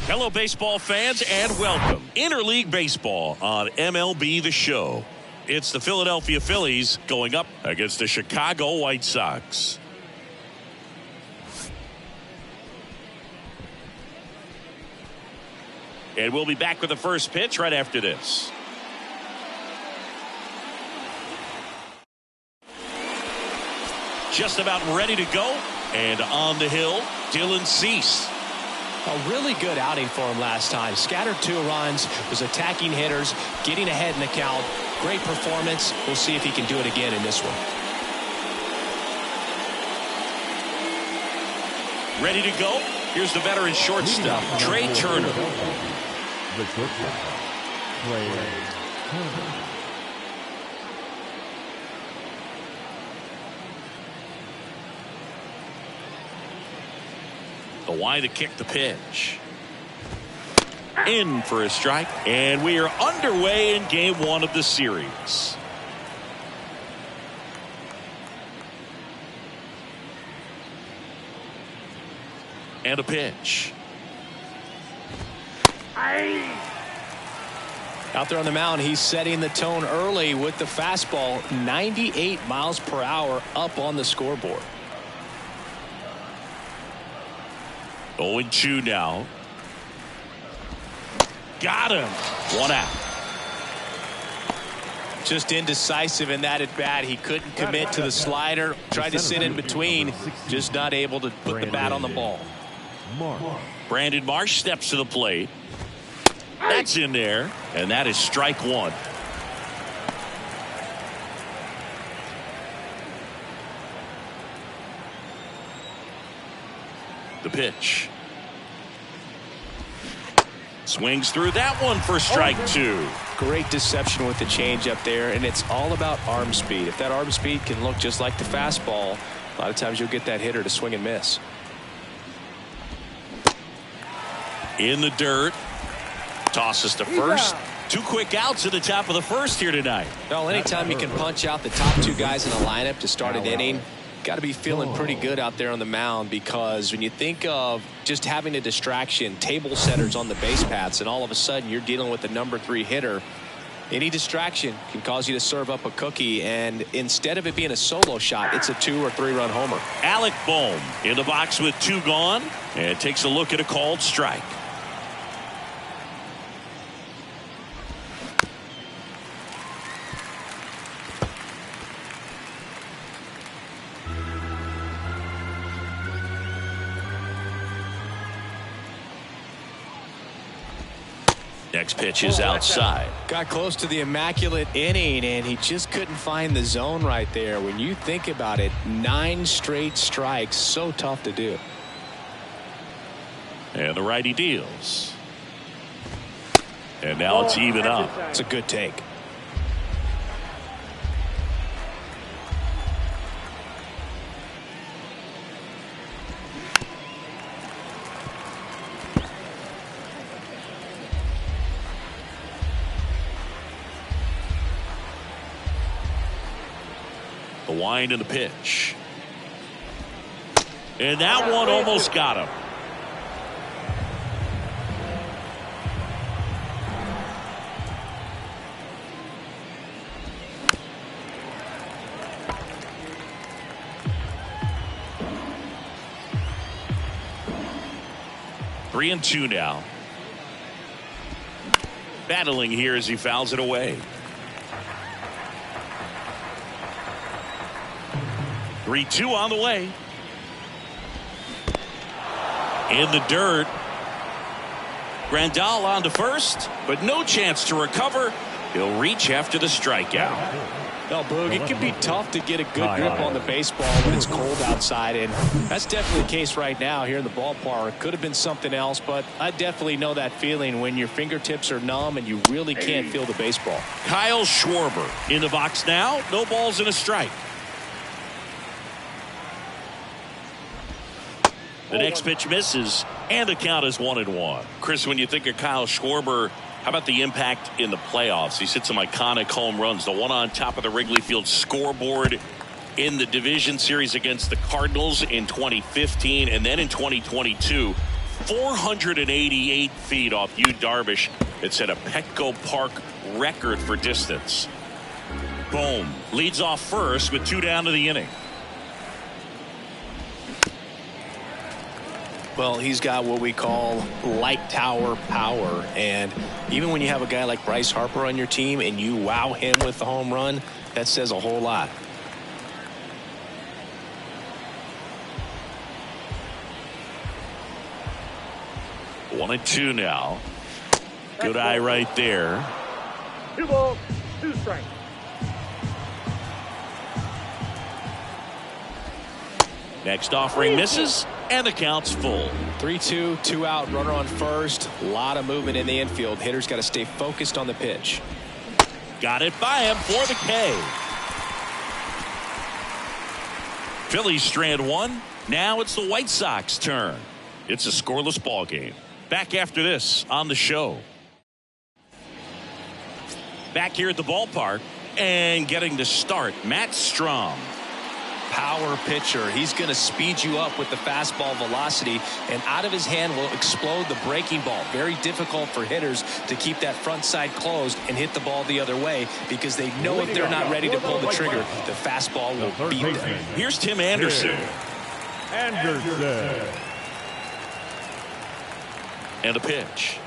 Hello, baseball fans, and welcome. Interleague Baseball on MLB The Show. It's the Philadelphia Phillies going up against the Chicago White Sox. And we'll be back with the first pitch right after this. Just about ready to go. And on the hill, Dylan Cease. A really good outing for him last time. Scattered 2 runs, was attacking hitters, getting ahead in the count. Great performance. We'll see if he can do it again in this one. Ready to go? Here's the veteran shortstop, Trey Turner. The wide to kick the pitch. In for a strike. And we are underway in game 1 of the series. And a pitch. Out there on the mound, he's setting the tone early with the fastball. 98 miles per hour up on the scoreboard. 0-2 now. Got him. 1 out. Just indecisive in that at bat. He couldn't commit to the slider. Tried to sit in between. Just not able to put the bat on the ball. Brandon Marsh steps to the plate. That's in there. And that is strike 1. The pitch. Swings through that one for strike 2. Great deception with the changeup there, and it's all about arm speed. If that arm speed can look just like the fastball, a lot of times you'll get that hitter to swing and miss. In the dirt. Tosses to first. 2 quick outs at the top of the first here tonight. Well, anytime you can punch out the top 2 guys in a lineup to start an inning, got to be feeling pretty good out there on the mound, because when you think of just having a distraction, table setters on the base paths, and all of a sudden you're dealing with the number 3 hitter, any distraction can cause you to serve up a cookie, and instead of it being a solo shot, it's a 2 or 3 run homer. Alec Bohm in the box with 2 gone, and takes a look at a called strike. Next pitch is outside. Got close to the immaculate inning, and he just couldn't find the zone right there. When you think about it, 9 straight strikes, so tough to do. And the righty deals. And now it's even up. It's a good take. The wind and the pitch. And that one almost got him. Three and 2 now. Battling here as he fouls it away. 3-2 on the way. In the dirt. Grandal on to first, but no chance to recover. He'll reach after the strikeout. No, Boog, it can be tough to get a good grip on the baseball when it's cold outside, and that's definitely the case right now here in the ballpark. It could have been something else, but I definitely know that feeling when your fingertips are numb and you really can't feel the baseball. Kyle Schwarber in the box now. No balls and a strike. The next pitch misses, and the count is 1-1. Chris, when you think of Kyle Schwarber, how about the impact in the playoffs? He's hit some iconic home runs. The one on top of the Wrigley Field scoreboard in the division series against the Cardinals in 2015, and then in 2022, 488 feet off Yu Darvish. It set a Petco Park record for distance. Bohm leads off first with 2 down to the inning. Well, he's got what we call light tower power, and even when you have a guy like Bryce Harper on your team and you wow him with the home run, that says a whole lot. One and two now. Good eye right there. 2 balls, 2 strikes. Next offering misses, and the count's full. 3-2, 2 out, runner on first. A lot of movement in the infield. Hitter's got to stay focused on the pitch. Got it by him for the K. Phillies strand 1. Now it's the White Sox turn. It's a scoreless ball game. Back after this on the show. Back here at the ballpark and getting to start, Matt Strahm. Power pitcher. He's going to speed you up with the fastball velocity, and out of his hand will explode the breaking ball. Very difficult for hitters to keep that front side closed and hit the ball the other way, because they know if they're not ready to pull the trigger, the fastball will beat them. Here's Tim Anderson. And a pitch.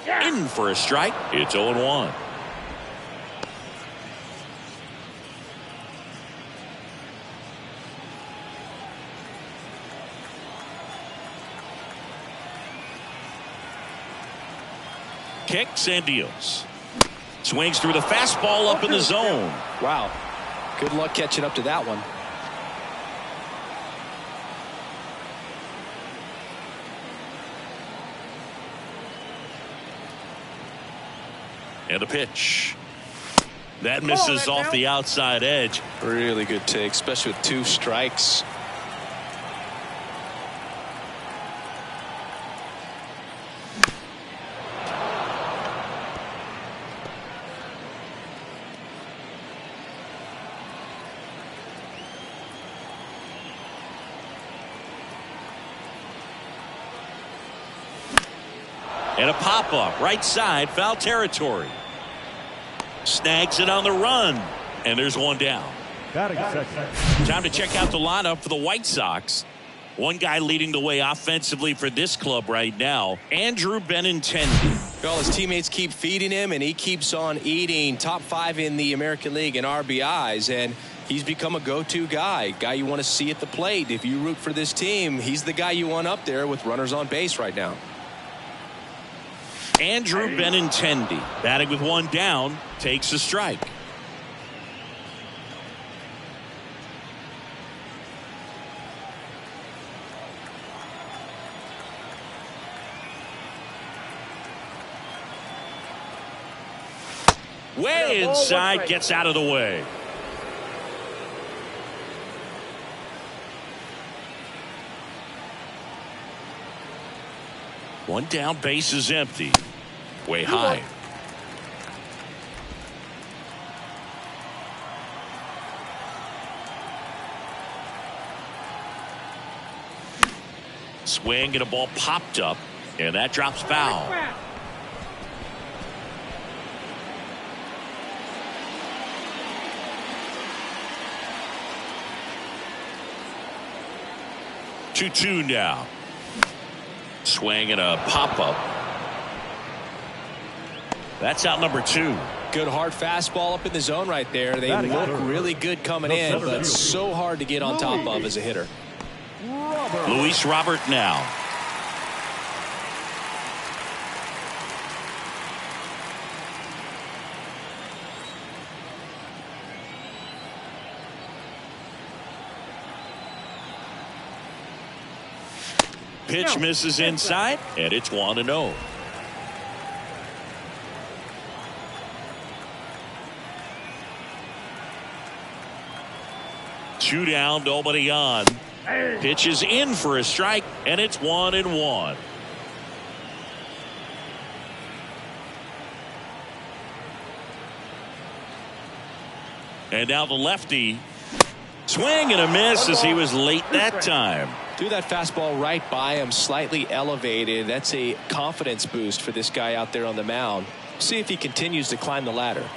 In for a strike. It's 0-1. Kicks and deals. Swings through the fastball up in the zone. Wow. Good luck catching up to that one. And a pitch. That misses off the outside edge. Really good take, especially with 2 strikes. And a pop-up, right side, foul territory. Snags it on the run. And there's 1 down. Time to check out the lineup for the White Sox. One guy leading the way offensively for this club right now, Andrew Benintendi. Well, his teammates keep feeding him, and he keeps on eating. Top 5 in the American League in RBIs, and he's become a go-to guy you want to see at the plate. If you root for this team, he's the guy you want up there with runners on base right now. Andrew Benintendi, batting with 1 down, takes a strike. Way inside, gets out of the way. One down, base is empty. Way high. Swing and a ball popped up, and that drops foul. Two now. Swing and a pop-up. That's out number 2. Good hard fastball up in the zone right there. They look really good coming in, but so hard to get on top of as a hitter. Luis Robert now. Pitch misses inside, and it's 1-0. Two down, nobody on. Pitch is in for a strike, and it's 1-1. And now the lefty Swing and a miss as he was late that time. Threw that fastball right by him, slightly elevated. That's a confidence boost for this guy out there on the mound. See if he continues to climb the ladder.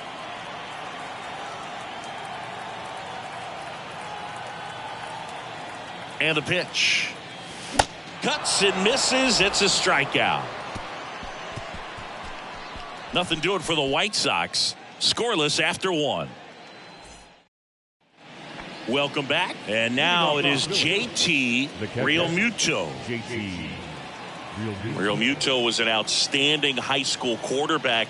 And a pitch. Cuts and misses. It's a strikeout. Nothing doing for the White Sox. Scoreless after one. Welcome back. And now it is JT Realmuto. Realmuto was an outstanding high school quarterback.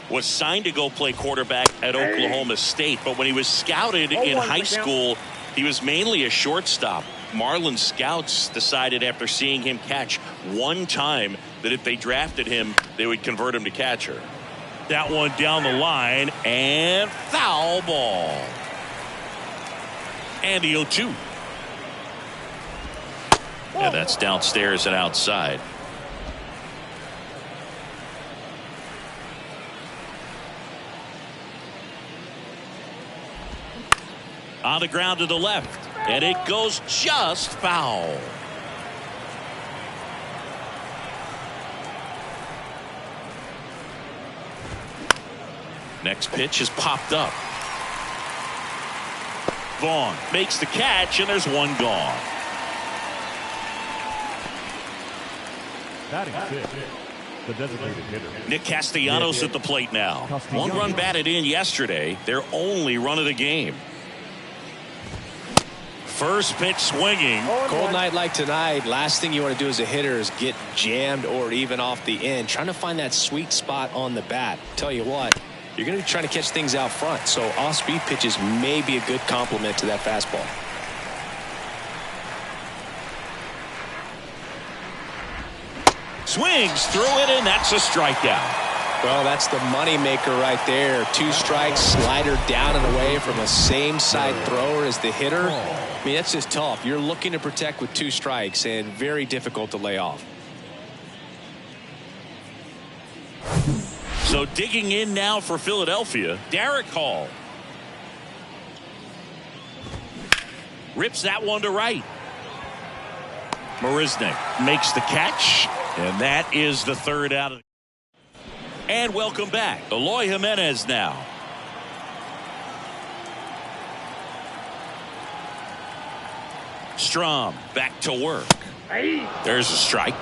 Was signed to go play quarterback at Oklahoma State. But when he was scouted in high school, he was mainly a shortstop. Marlins scouts decided after seeing him catch one time that if they drafted him, they would convert him to catcher. That one down the line and foul ball. And the 0-2. And that's downstairs and outside. On the ground to the left. And it goes just foul. Next pitch is popped up. Vaughn makes the catch, and there's one gone. Batting fifth, the designated hitter. Nick Castellanos at the plate now. One run batted in yesterday. Their only run of the game. First pitch swinging. Cold night like tonight, last thing you want to do as a hitter is get jammed or even off the end. Trying to find that sweet spot on the bat. Tell you what, you're going to be trying to catch things out front. So off-speed pitches may be a good complement to that fastball. Swings through it, and that's a strikeout. Well, that's the money maker right there. 2 strikes, slider down and away from a same side thrower as the hitter. I mean, that's just tough. You're looking to protect with 2 strikes and very difficult to lay off. So digging in now for Philadelphia, Derek Hall. Rips that one to right. Marisnick makes the catch, and that is the third out of the. And welcome back. Eloy Jimenez now. Strom back to work. There's a strike.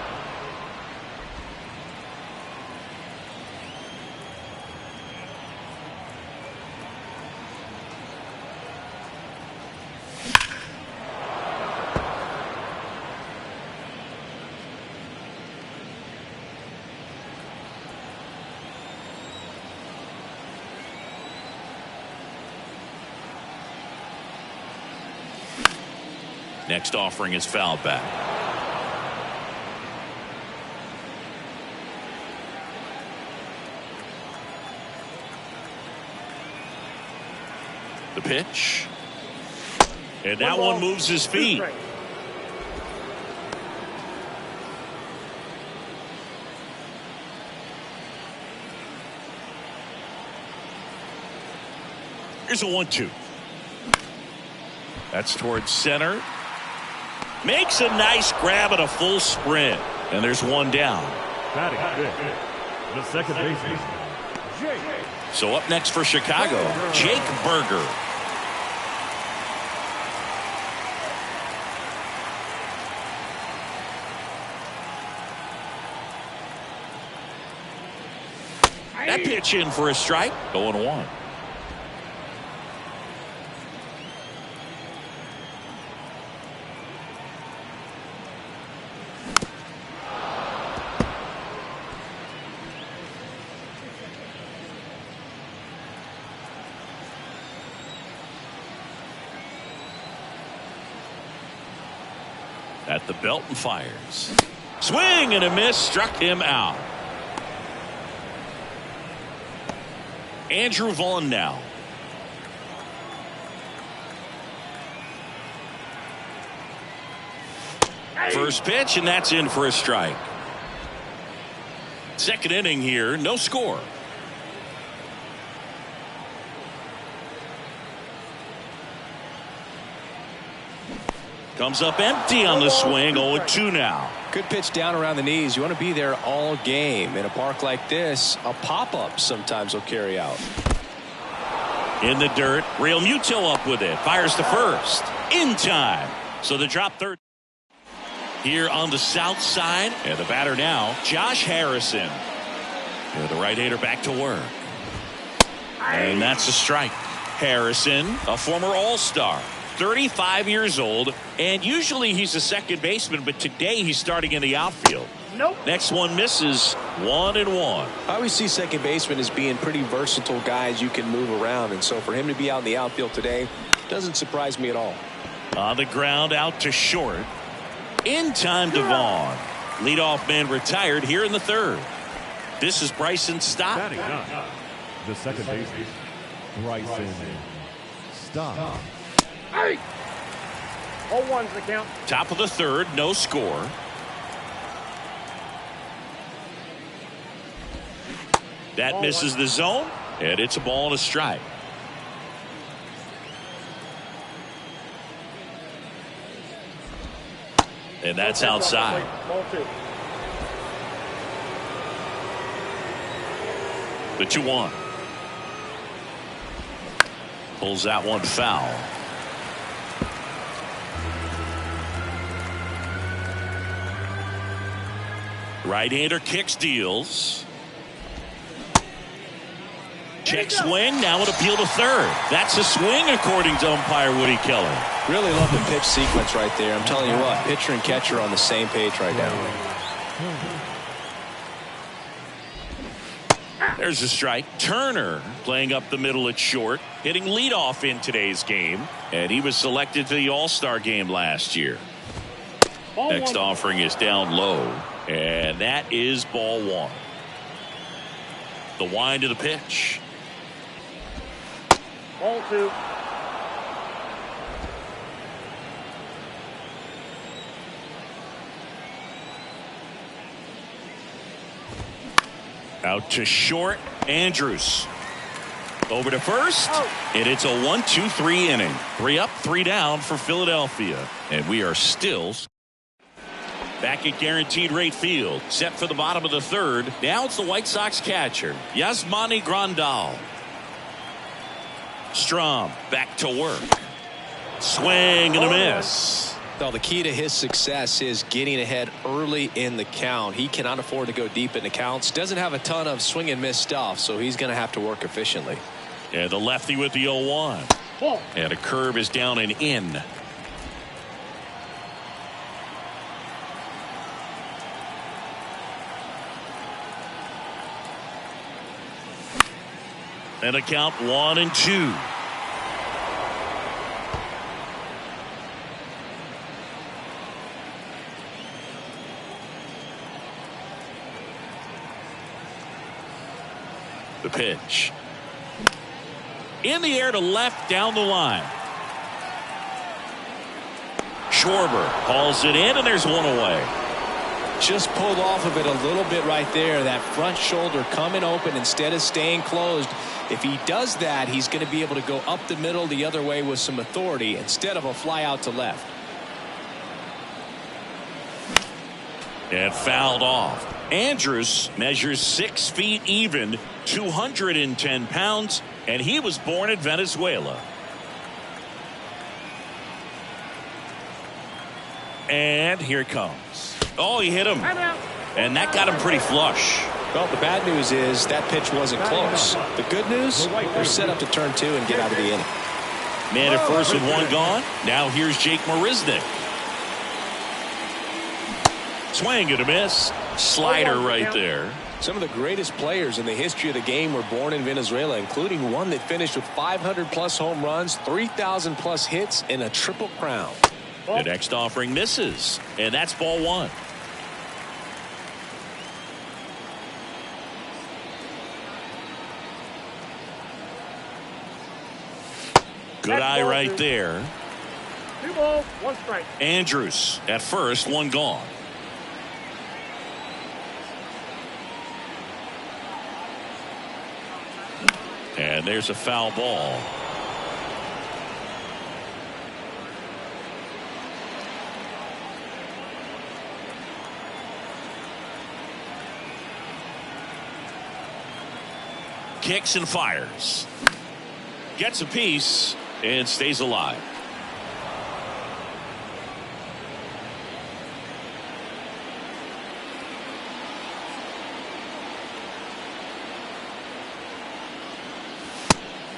Next offering is fouled back. The pitch. And that one moves his feet. Here's a 1-2. That's towards center. Makes a nice grab at a full sprint. And there's one down. Batting fifth, the second baseman, Jake. So up next for Chicago, Jake Burger. That pitch in for a strike. 0-1. At the belt and fires. Swing and a miss, struck him out. Andrew Vaughn now. First pitch, and that's in for a strike. Second inning here, no score. Comes up empty on the swing. 0-2 now. Good pitch down around the knees. You want to be there all game. In a park like this, a pop-up sometimes will carry out. In the dirt, Real Muto up with it. Fires to first. In time. So the drop third. Here on the south side. And the batter now, Josh Harrison. And the right-hander back to work. And that's a strike. Harrison, a former All-Star. 35 years old, and usually he's a second baseman, but today he's starting in the outfield. Nope. Next one misses. 1-1. I always see second basemen as being pretty versatile guys you can move around, and so for him to be out in the outfield today doesn't surprise me at all. On the ground, out to short. In time to Vaughn. Leadoff man retired here in the third. This is Bryson Stott. Batting ninth, the second baseman, Bryson Stott. Hey! 0-1's the count. Top of the third, no score. That misses the zone, and it's a ball and a strike. And that's outside. Ball 2. The 2-1. Pulls that one foul. Right-hander kicks, deals. Check swing. Now an appeal to third. That's a swing according to umpire Woody Keller. Really love the pitch sequence right there. I'm telling you what, pitcher and catcher on the same page right now. There's a strike. Turner playing up the middle at short, hitting leadoff in today's game, and he was selected to the All-Star game last year. Next offering is down low, and that is ball 1. The wind of the pitch. Ball 2. Out to short. Andrews. Over to first. And it's a 1-2-3 inning. 3 up, 3 down for Philadelphia. And we are still back at Guaranteed Rate Field. Set for the bottom of the third. Now it's the White Sox catcher, Yasmani Grandal. Strom back to work. Swing and a miss. Well, the key to his success is getting ahead early in the count. He cannot afford to go deep in the counts. Doesn't have a ton of swing and miss stuff, so he's going to have to work efficiently. And the lefty with the 0-1. And a curve is down and in. And a count 1-2. The pitch. In the air to left down the line. Schwarber hauls it in, and there's one away. Just pulled off of it a little bit right there. That front shoulder coming open instead of staying closed. If he does that, he's going to be able to go up the middle the other way with some authority instead of a fly out to left. And fouled off. Andrews measures 6 feet even, 210 pounds, and he was born in Venezuela. And here it comes. Oh, he hit him. And that got him pretty flush. Well, the bad news is that pitch wasn't close. The good news, they're set up to turn 2 and get out of the inning. Man at first with 1 gone. Now here's Jake Marisnick. Swing and a miss. Slider right there. Some of the greatest players in the history of the game were born in Venezuela, including one that finished with 500-plus home runs, 3,000-plus hits, and a triple crown. The next offering misses, and that's ball 1. Good eye right there. 2 balls, 1 strike. Andrews at first, 1 gone. And there's a foul ball. kicks and fires. Gets a piece and stays alive.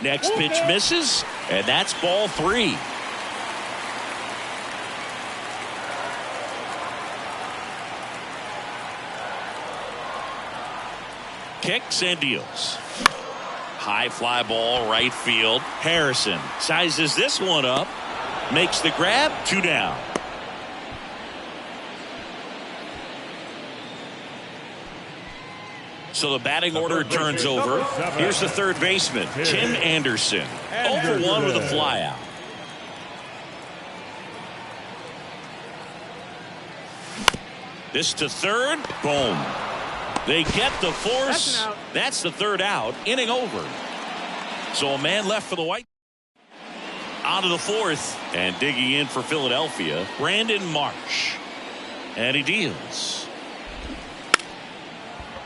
Next pitch misses, and that's ball 3. Kicks and deals. High fly ball, right field. Harrison sizes this one up, makes the grab, 2 down. So the batting order turns over. Here's the third baseman, Tim Anderson. 0-for-1 with a flyout. This to third. Boom. They get the force. That's the third out. Inning over. So a man left for the White. On to the fourth. And digging in for Philadelphia, Brandon Marsh. And he deals.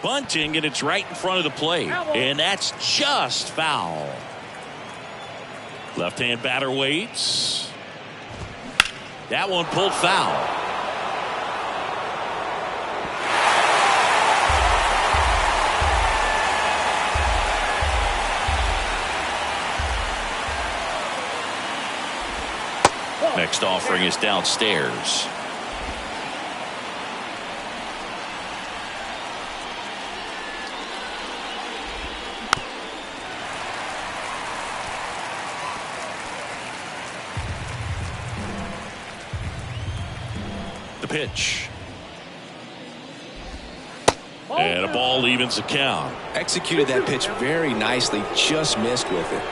Bunting, and it's right in front of the plate. And that's just foul. Left-hand batter waits. That one pulled foul. Next offering is downstairs. The pitch. And a ball evens the count. Executed that pitch very nicely, just missed with it.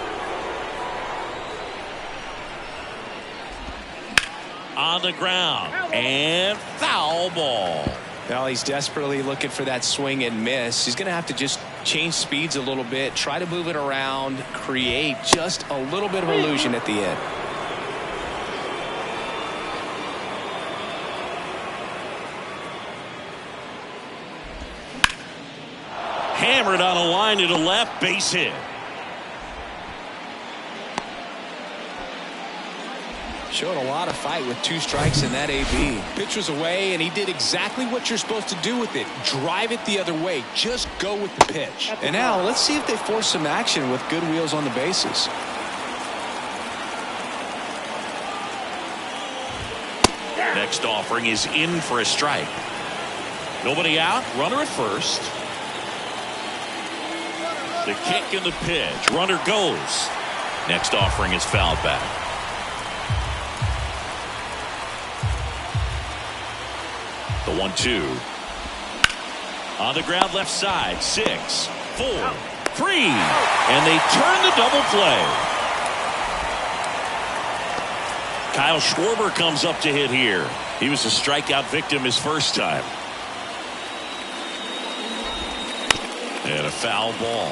On the ground, and foul ball. Well, he's desperately looking for that swing and miss. He's going to have to just change speeds a little bit, try to move it around, create just a little bit of illusion at the end. Hammered on a line to the left, base hit. Showed a lot of fight with 2 strikes in that AB. Pitch was away, and he did exactly what you're supposed to do with it. Drive it the other way. Just go with the pitch. And now let's see if they force some action with good wheels on the bases. Next offering is in for a strike. Nobody out. Runner at first. The kick and the pitch. Runner goes. Next offering is fouled back. The 1-2. On the ground left side. 6, 4, 3. And they turn the double play. Kyle Schwarber comes up to hit here. He was a strikeout victim his first time. And a foul ball.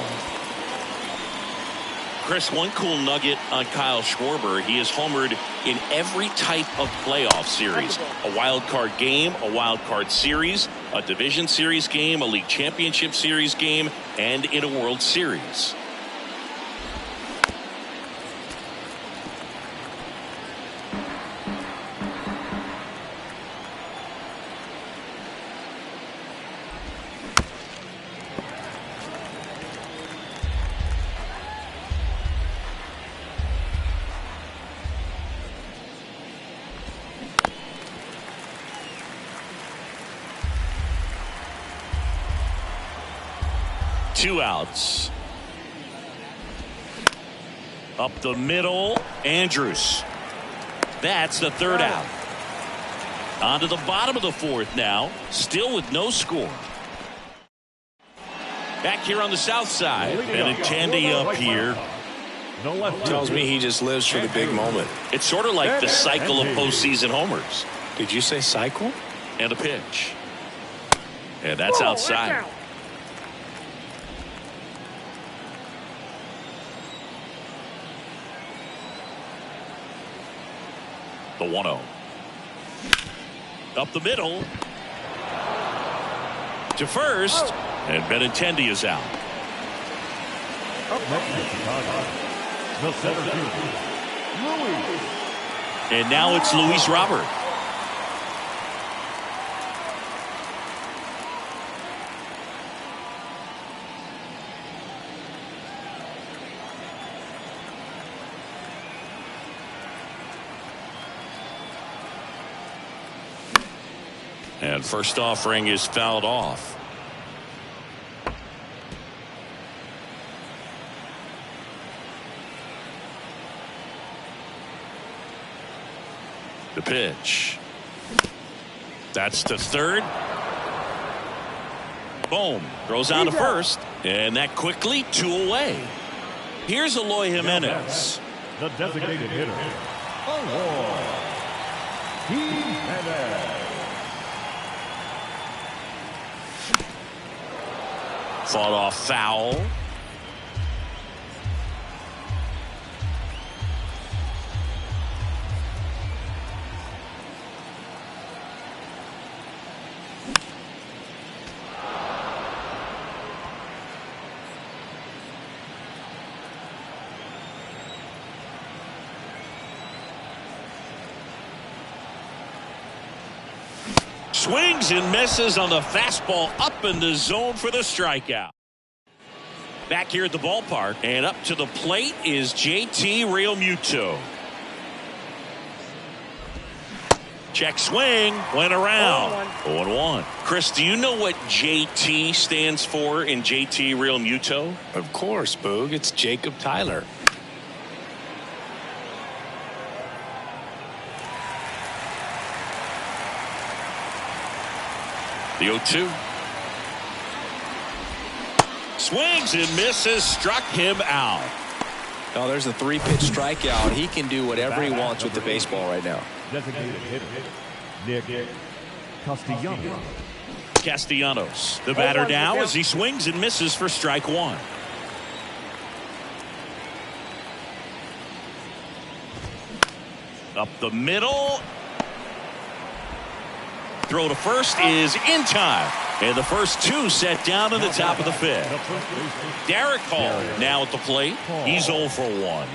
Chris, one cool nugget on Kyle Schwarber, he has homered in every type of playoff series. A wild card game, a wild card series, a division series game, a league championship series game, and in a World Series. Two outs. Up the middle, Andrus. That's the third out. On to the bottom of the fourth now, still with no score. Back here on the south side, Benintendi up here. Tells me he just lives for the big moment. It's sort of like the cycle of postseason homers. Did you say cycle? And a pitch. And that's outside. The 1-0. Up the middle. To first. And Benintendi is out. Up next for Chicago, the center fielder, Luis. And now it's Luis Robert. And first offering is fouled off. The pitch. That's to third. Boom. Throws out to first. And that quickly 2 away. Here's Eloy Jimenez. The designated hitter, Eloy Jimenez. Fought off foul. Swings and misses on the fastball up in the zone for the strikeout. Back here at the ballpark and up to the plate is JT Realmuto. Check swing, went around. 0-1. Chris, do you know what JT stands for in JT Realmuto? Of course, Boog. It's Jacob Tyler. The 0-2. Swings and misses, struck him out. Oh, there's a 3-pitch strikeout. He can do whatever he wants with the baseball right now. Designated hitter, Nick Castellanos, the batter now as he swings and misses for strike 1. Up the middle. Throw to first is in time. And the first 2 set down in the top of the 5th. Derek Hall now at the plate. He's 0 for 1.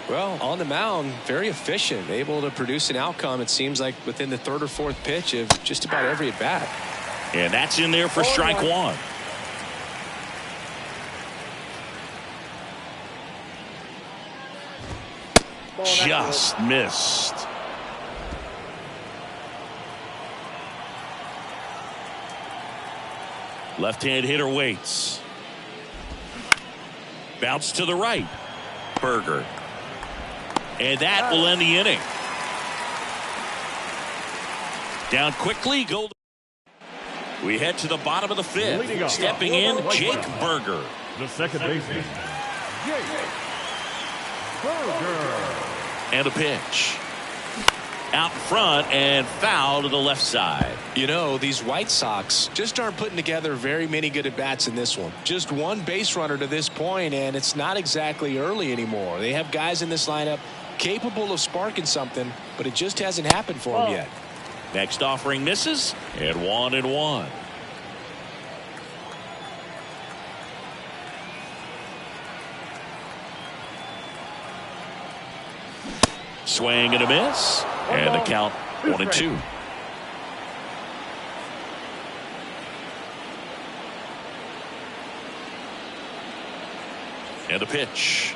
Well, on the mound, very efficient, able to produce an outcome, it seems like, within the 3rd or 4th pitch of just about every at bat. And that's in there for strike 1. Just missed. Left-hand hitter waits. Bounce to the right. Berger. And that will end the inning. Down quickly. We head to the bottom of the 5th. Stepping in, Jake Berger. The second baseman, Jake Berger. And a pitch. Out front and foul to the left side. You know, these White Sox just aren't putting together very many good at-bats in this one. Just one base runner to this point, and it's not exactly early anymore. They have guys in this lineup capable of sparking something, but it just hasn't happened for them yet. Next offering misses, and 1-1. Swing and a miss, and the count 1-2. And a pitch.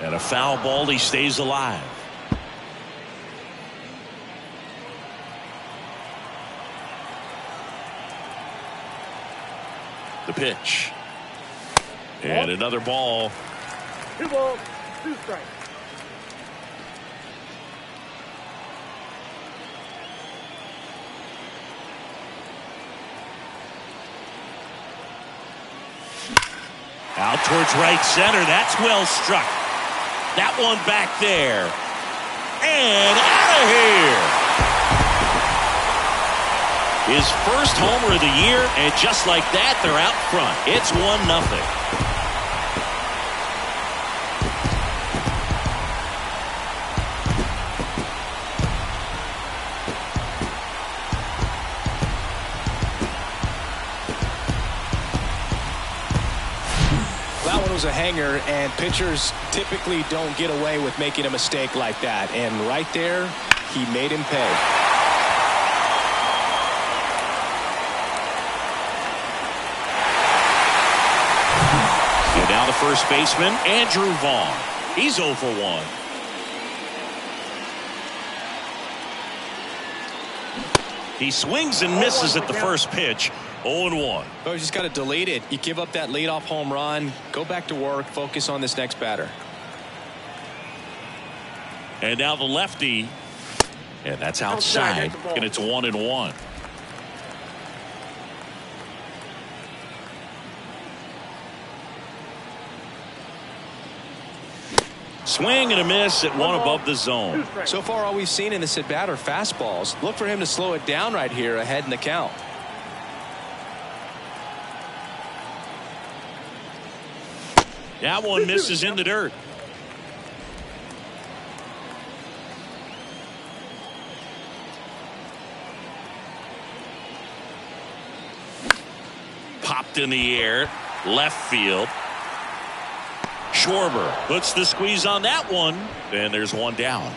And a foul ball. He stays alive. The pitch. And another ball. 2 balls, 2 strikes. Out towards right center. That's well struck. That one back there. And out of here. His first homer of the year, and just like that, they're out front. It's 1-0. throws a hanger, and pitchers typically don't get away with making a mistake like that. And right there, he made him pay. And now the first baseman, Andrew Vaughn. He's 0 for 1. He swings and misses at the first pitch. 0-1. Oh, you just got to delete it. You give up that leadoff home run. Go back to work. Focus on this next batter. And now the lefty. And that's outside. And it's 1-1. Swing and a miss at one above the zone. So far, all we've seen in this at bat are fastballs. Look for him to slow it down right here ahead in the count. That one misses in the dirt. Popped in the air. Left field. Schwarber puts the squeeze on that one. And there's one down.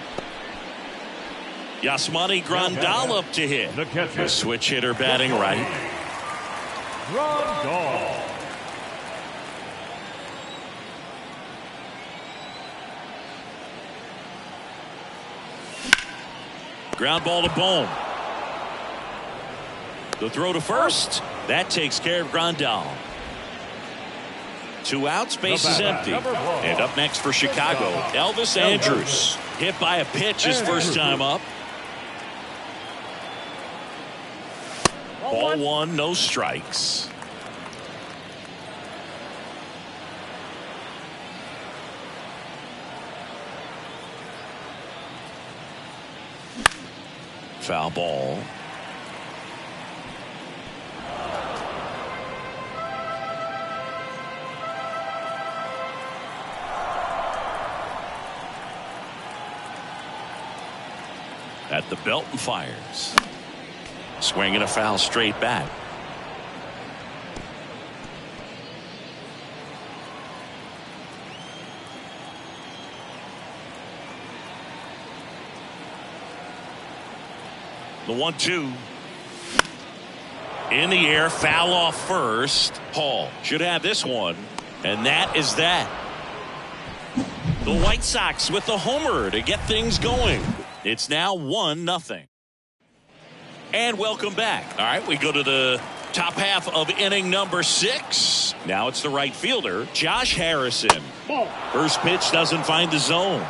Yasmani Grandal up to hit. The switch hitter batting right. Grandal. Ground ball to Bohm. The throw to first. That takes care of Grandal. 2 outs, base is empty. And up next for Chicago, Elvis Andrus. Hit by a pitch his first time up. Ball 1, no strikes. Foul ball. At the belt and fires. Swinging a foul straight back. The 1-2. In the air, foul off first. Hall should have this one. And that is that. The White Sox with the homer to get things going. It's now 1-0. And welcome back. All right, we go to the top half of inning number 6. Now it's the right fielder, Josh Harrison. First pitch doesn't find the zone.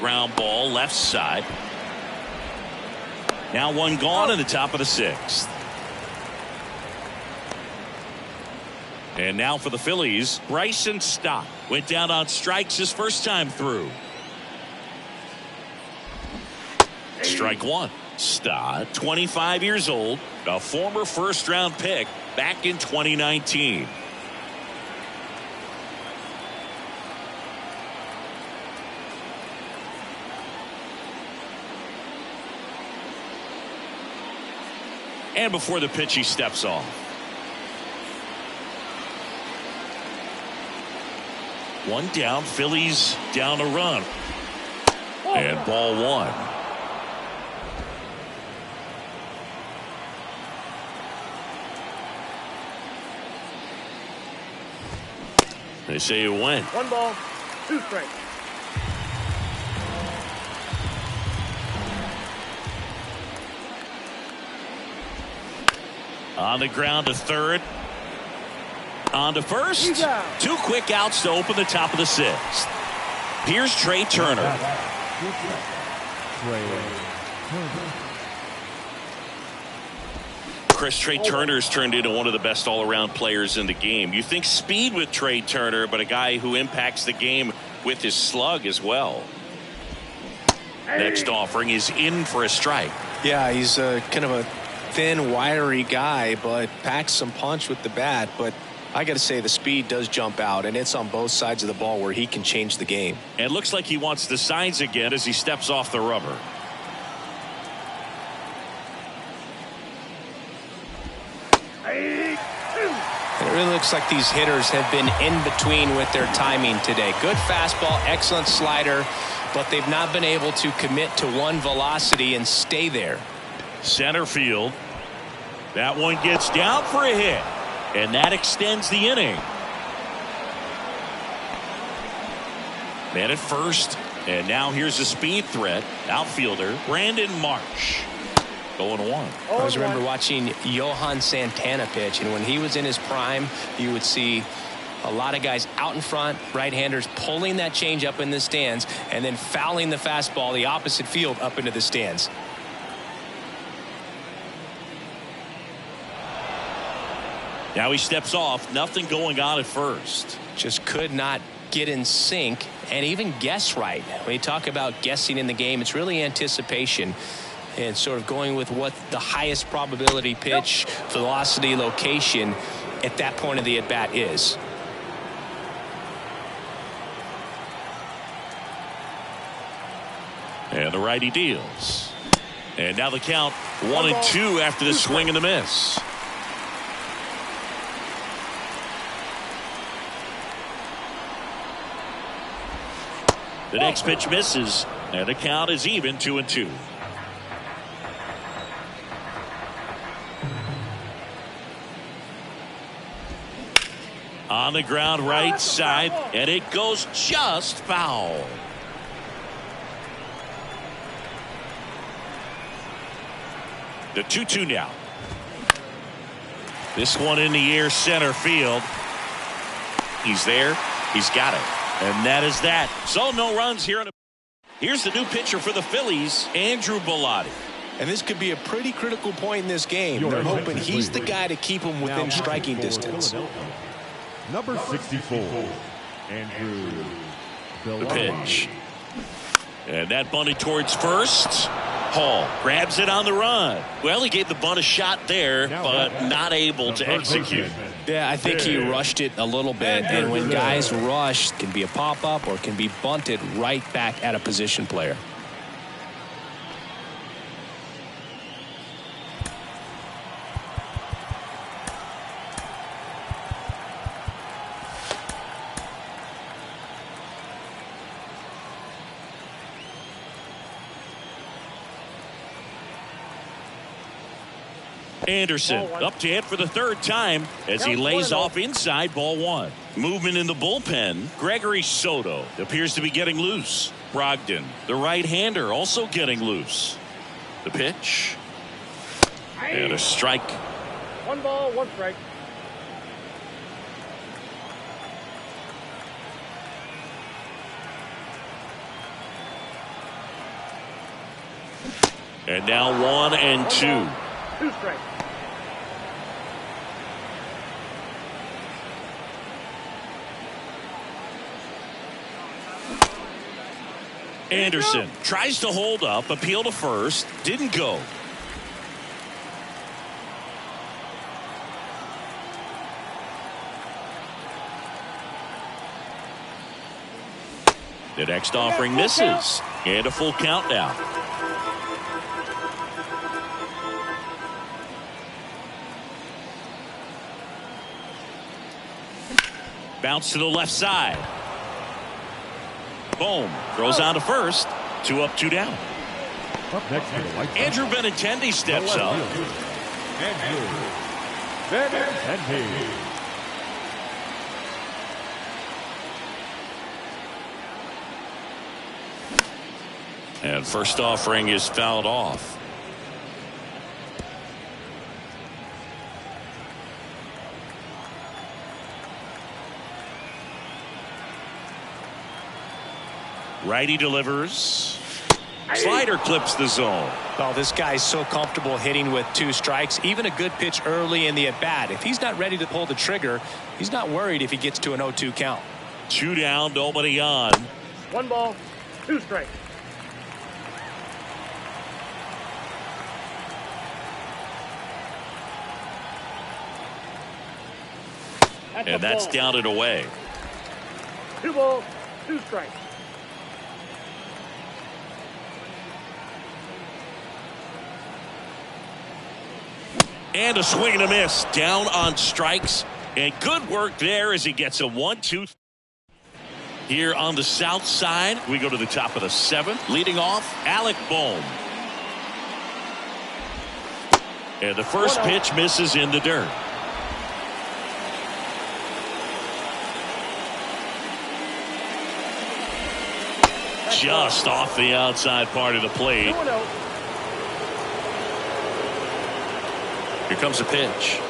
Ground ball left side. Now one gone in the top of the 6th. And now for the Phillies, Bryson Stott went down on strikes his first time through. Strike 1. Stott, 25 years old, a former first-round pick back in 2019. And before the pitch, he steps off. 1 down, Phillies down a run. And ball 1. They say it went. 1 ball, 2 strikes. On the ground to third. On to first. 2 quick outs to open the top of the 6th. Here's Trey Turner. Chris, Trey Turner's turned into one of the best all-around players in the game. You think speed with Trey Turner, but a guy who impacts the game with his slug as well. Next offering is in for a strike. Yeah, he's kind of a thin, wiry guy, but packs some punch with the bat. But I got to say, the speed does jump out, and it's on both sides of the ball where he can change the game. And it looks like he wants the signs again as he steps off the rubber. really looks like these hitters have been in between with their timing today. Good fastball, excellent slider, but they've not been able to commit to one velocity and stay there. Center field. That one gets down for a hit, and that extends the inning. Man at first, and now here's a speed threat. Outfielder Brandon Marsh. Going one. I always remember watching Johan Santana pitch, and when he was in his prime, you would see a lot of guys out in front, right-handers pulling that change up in the stands, and then fouling the fastball the opposite field up into the stands. Now he steps off. Nothing going on at first. Just could not get in sync and even guess right. When you talk about guessing in the game, it's really anticipation and sort of going with what the highest probability pitch, velocity, location at that point of the at-bat is. And the righty deals. And now the count 1-2 after the swing and the miss. The next pitch misses, and the count is even 2-2. On the ground right side, and it goes just foul. The 2-2 now. This one in the air, center field. He's there. He's got it. And that is that. So no runs here. Here's the new pitcher for the Phillies, Andrew Bellotti. And this could be a pretty critical point in this game. They're hoping he's the guy to keep him within striking distance. Number 64, Andrew Bellotti. The pitch. And that bunted towards first. Hall grabs it on the run. Well, he gave the bunt a shot there, but not able to execute. Yeah, I think he rushed it a little bit. And when guys rush, it can be a pop-up or can be bunted right back at a position player. Anderson up to hit for the third time as he lays off inside, ball one. Movement in the bullpen. Gregory Soto appears to be getting loose. Brogdon, the right-hander, also getting loose. The pitch. And a strike. 1 ball, 1 strike. And now 1-2. 2 strikes. Anderson tries to hold up, appeal to first, didn't go. The next offering misses, and a full count now. Bounce to the left side. Boom. Throws on to first. 2 up, 2 down. Up next to the White Sox, Andrew Benintendi steps up. Andrew Benintendi. And first offering is fouled off. Righty delivers. Slider clips the zone. Oh, this guy's so comfortable hitting with 2 strikes. Even a good pitch early in the at-bat. If he's not ready to pull the trigger, he's not worried if he gets to an 0-2 count. 2 down, nobody on. 1 ball, 2 strikes. And that's down and away. 2 balls, 2 strikes. And a swing and a miss. Down on strikes. And good work there as he gets a 1-2. Here on the south side, we go to the top of the 7th. Leading off, Alec Bohm. And the first pitch misses in the dirt. Just off the outside part of the plate. Here comes a pitch.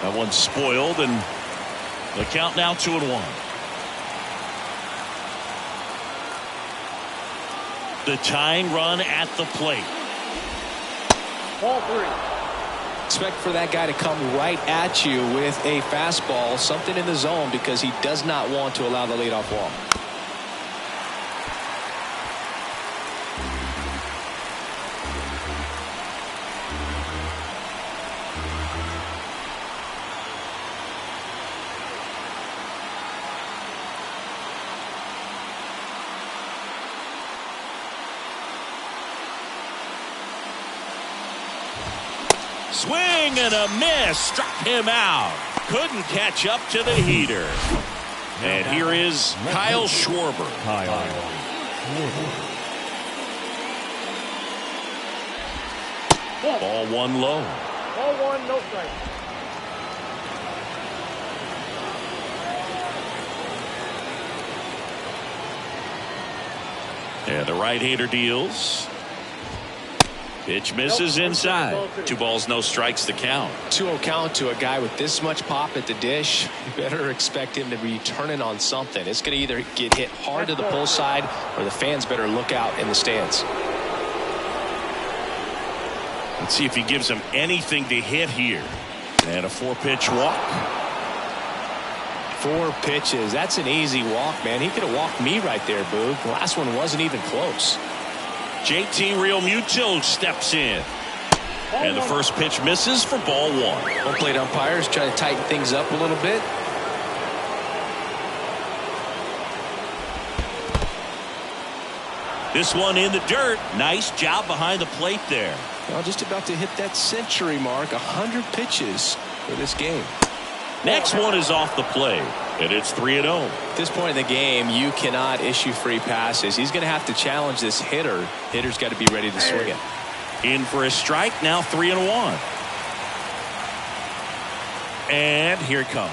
That one's spoiled, and the count now 2-1. The tying run at the plate. Ball 3. Expect for that guy to come right at you with a fastball, something in the zone, because he does not want to allow the leadoff walk. Swing and a miss. Struck him out. Couldn't catch up to the heater. And here is Kyle Schwarber. Ball 1 low. Ball 1, no strike. And the right-hander deals. Pitch misses inside. 2 balls, no strikes to count. 2-0 count to a guy with this much pop at the dish. You better expect him to be turning on something. It's going to either get hit hard to the pull side, or the fans better look out in the stands. Let's see if he gives him anything to hit here. And a 4-pitch walk. 4 pitches. That's an easy walk, man. He could have walked me right there, Boog. The last one wasn't even close. JT Realmuto steps in. And the first pitch misses for ball 1. Home plate umpires try to tighten things up a little bit. This one in the dirt. Nice job behind the plate there. Well, just about to hit that century mark. 100 pitches for this game. Next one is off the plate, and it's 3-0. At this point in the game, you cannot issue free passes. He's going to have to challenge this hitter. Hitter's got to be ready to swing it. In for a strike, now 3-1. And here it comes.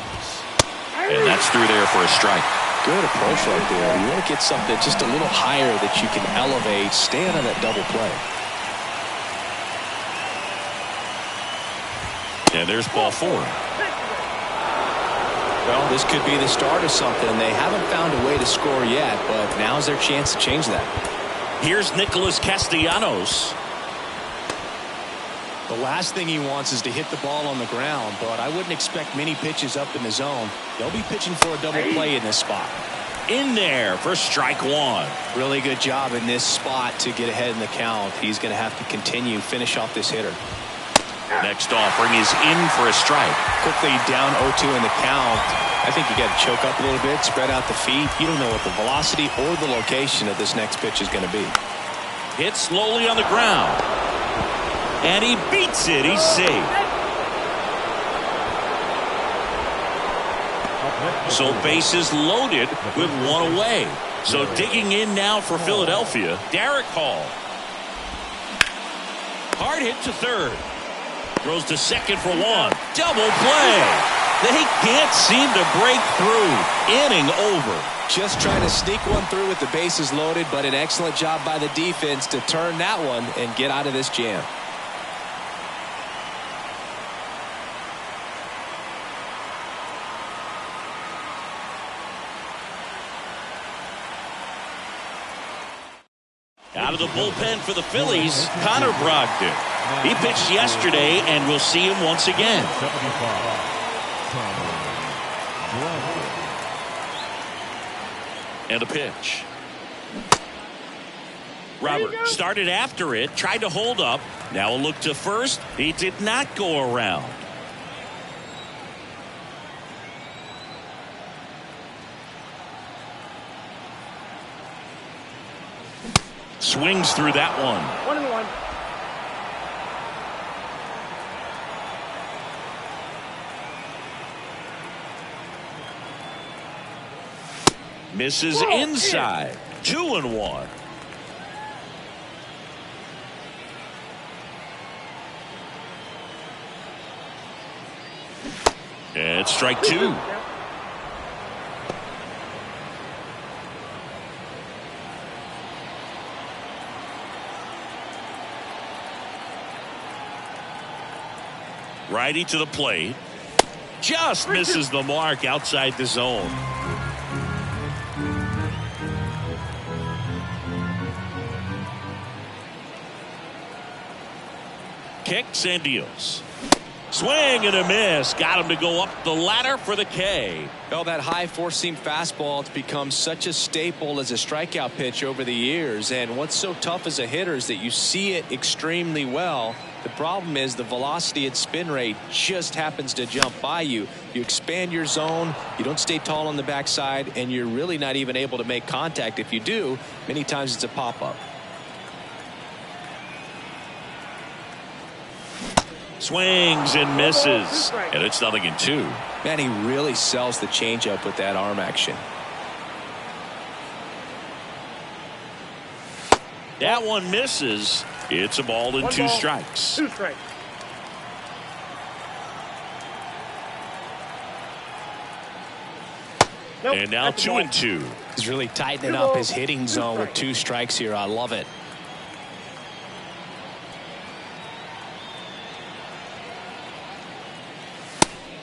And that's through there for a strike. Good approach right there. You want to get something just a little higher that you can elevate. Stay out of that double play. And there's ball 4. Well, this could be the start of something. They haven't found a way to score yet, but now's their chance to change that. Here's Nicholas Castellanos. The last thing he wants is to hit the ball on the ground, but I wouldn't expect many pitches up in the zone. They'll be pitching for a double play in this spot. In there for strike 1. Really good job in this spot to get ahead in the count. He's going to have to finish off this hitter. Next offering is in for a strike. Quickly down 0-2 in the count. I think you got to choke up a little bit, spread out the feet. You don't know what the velocity or the location of this next pitch is going to be. Hit slowly on the ground. And he beats it. He's safe. So bases loaded with 1 away. So digging in now for Philadelphia, Derek Hall. Hard hit to third. Throws to second for 1. Double play. They can't seem to break through. Inning over. Just trying to sneak one through with the bases loaded, but an excellent job by the defense to turn that one and get out of this jam. Out of the bullpen for the Phillies, Connor Brogdon. He pitched yesterday, and we'll see him once again. And a pitch. Robert started after it, tried to hold up. Now a look to first. He did not go around. Swings through that one. 1-1. Misses inside. 2-1. And strike 2. Righty to the plate. Just misses the mark outside the zone. Kicks and deals. Swing and a miss. Got him to go up the ladder for the K. Well, that high four-seam fastball has become such a staple as a strikeout pitch over the years. And what's so tough as a hitter is that you see it extremely well. The problem is the velocity and spin rate just happens to jump by you. You expand your zone, you don't stay tall on the backside, and you're really not even able to make contact. If you do, many times it's a pop-up. Swings and misses. And it's 0-2. Man, he really sells the changeup with that arm action. That one misses. It's a ball and 2 strikes. 2 strikes. Nope, And now 2-2. He's really tightening up his hitting zone with 2 strikes here. I love it.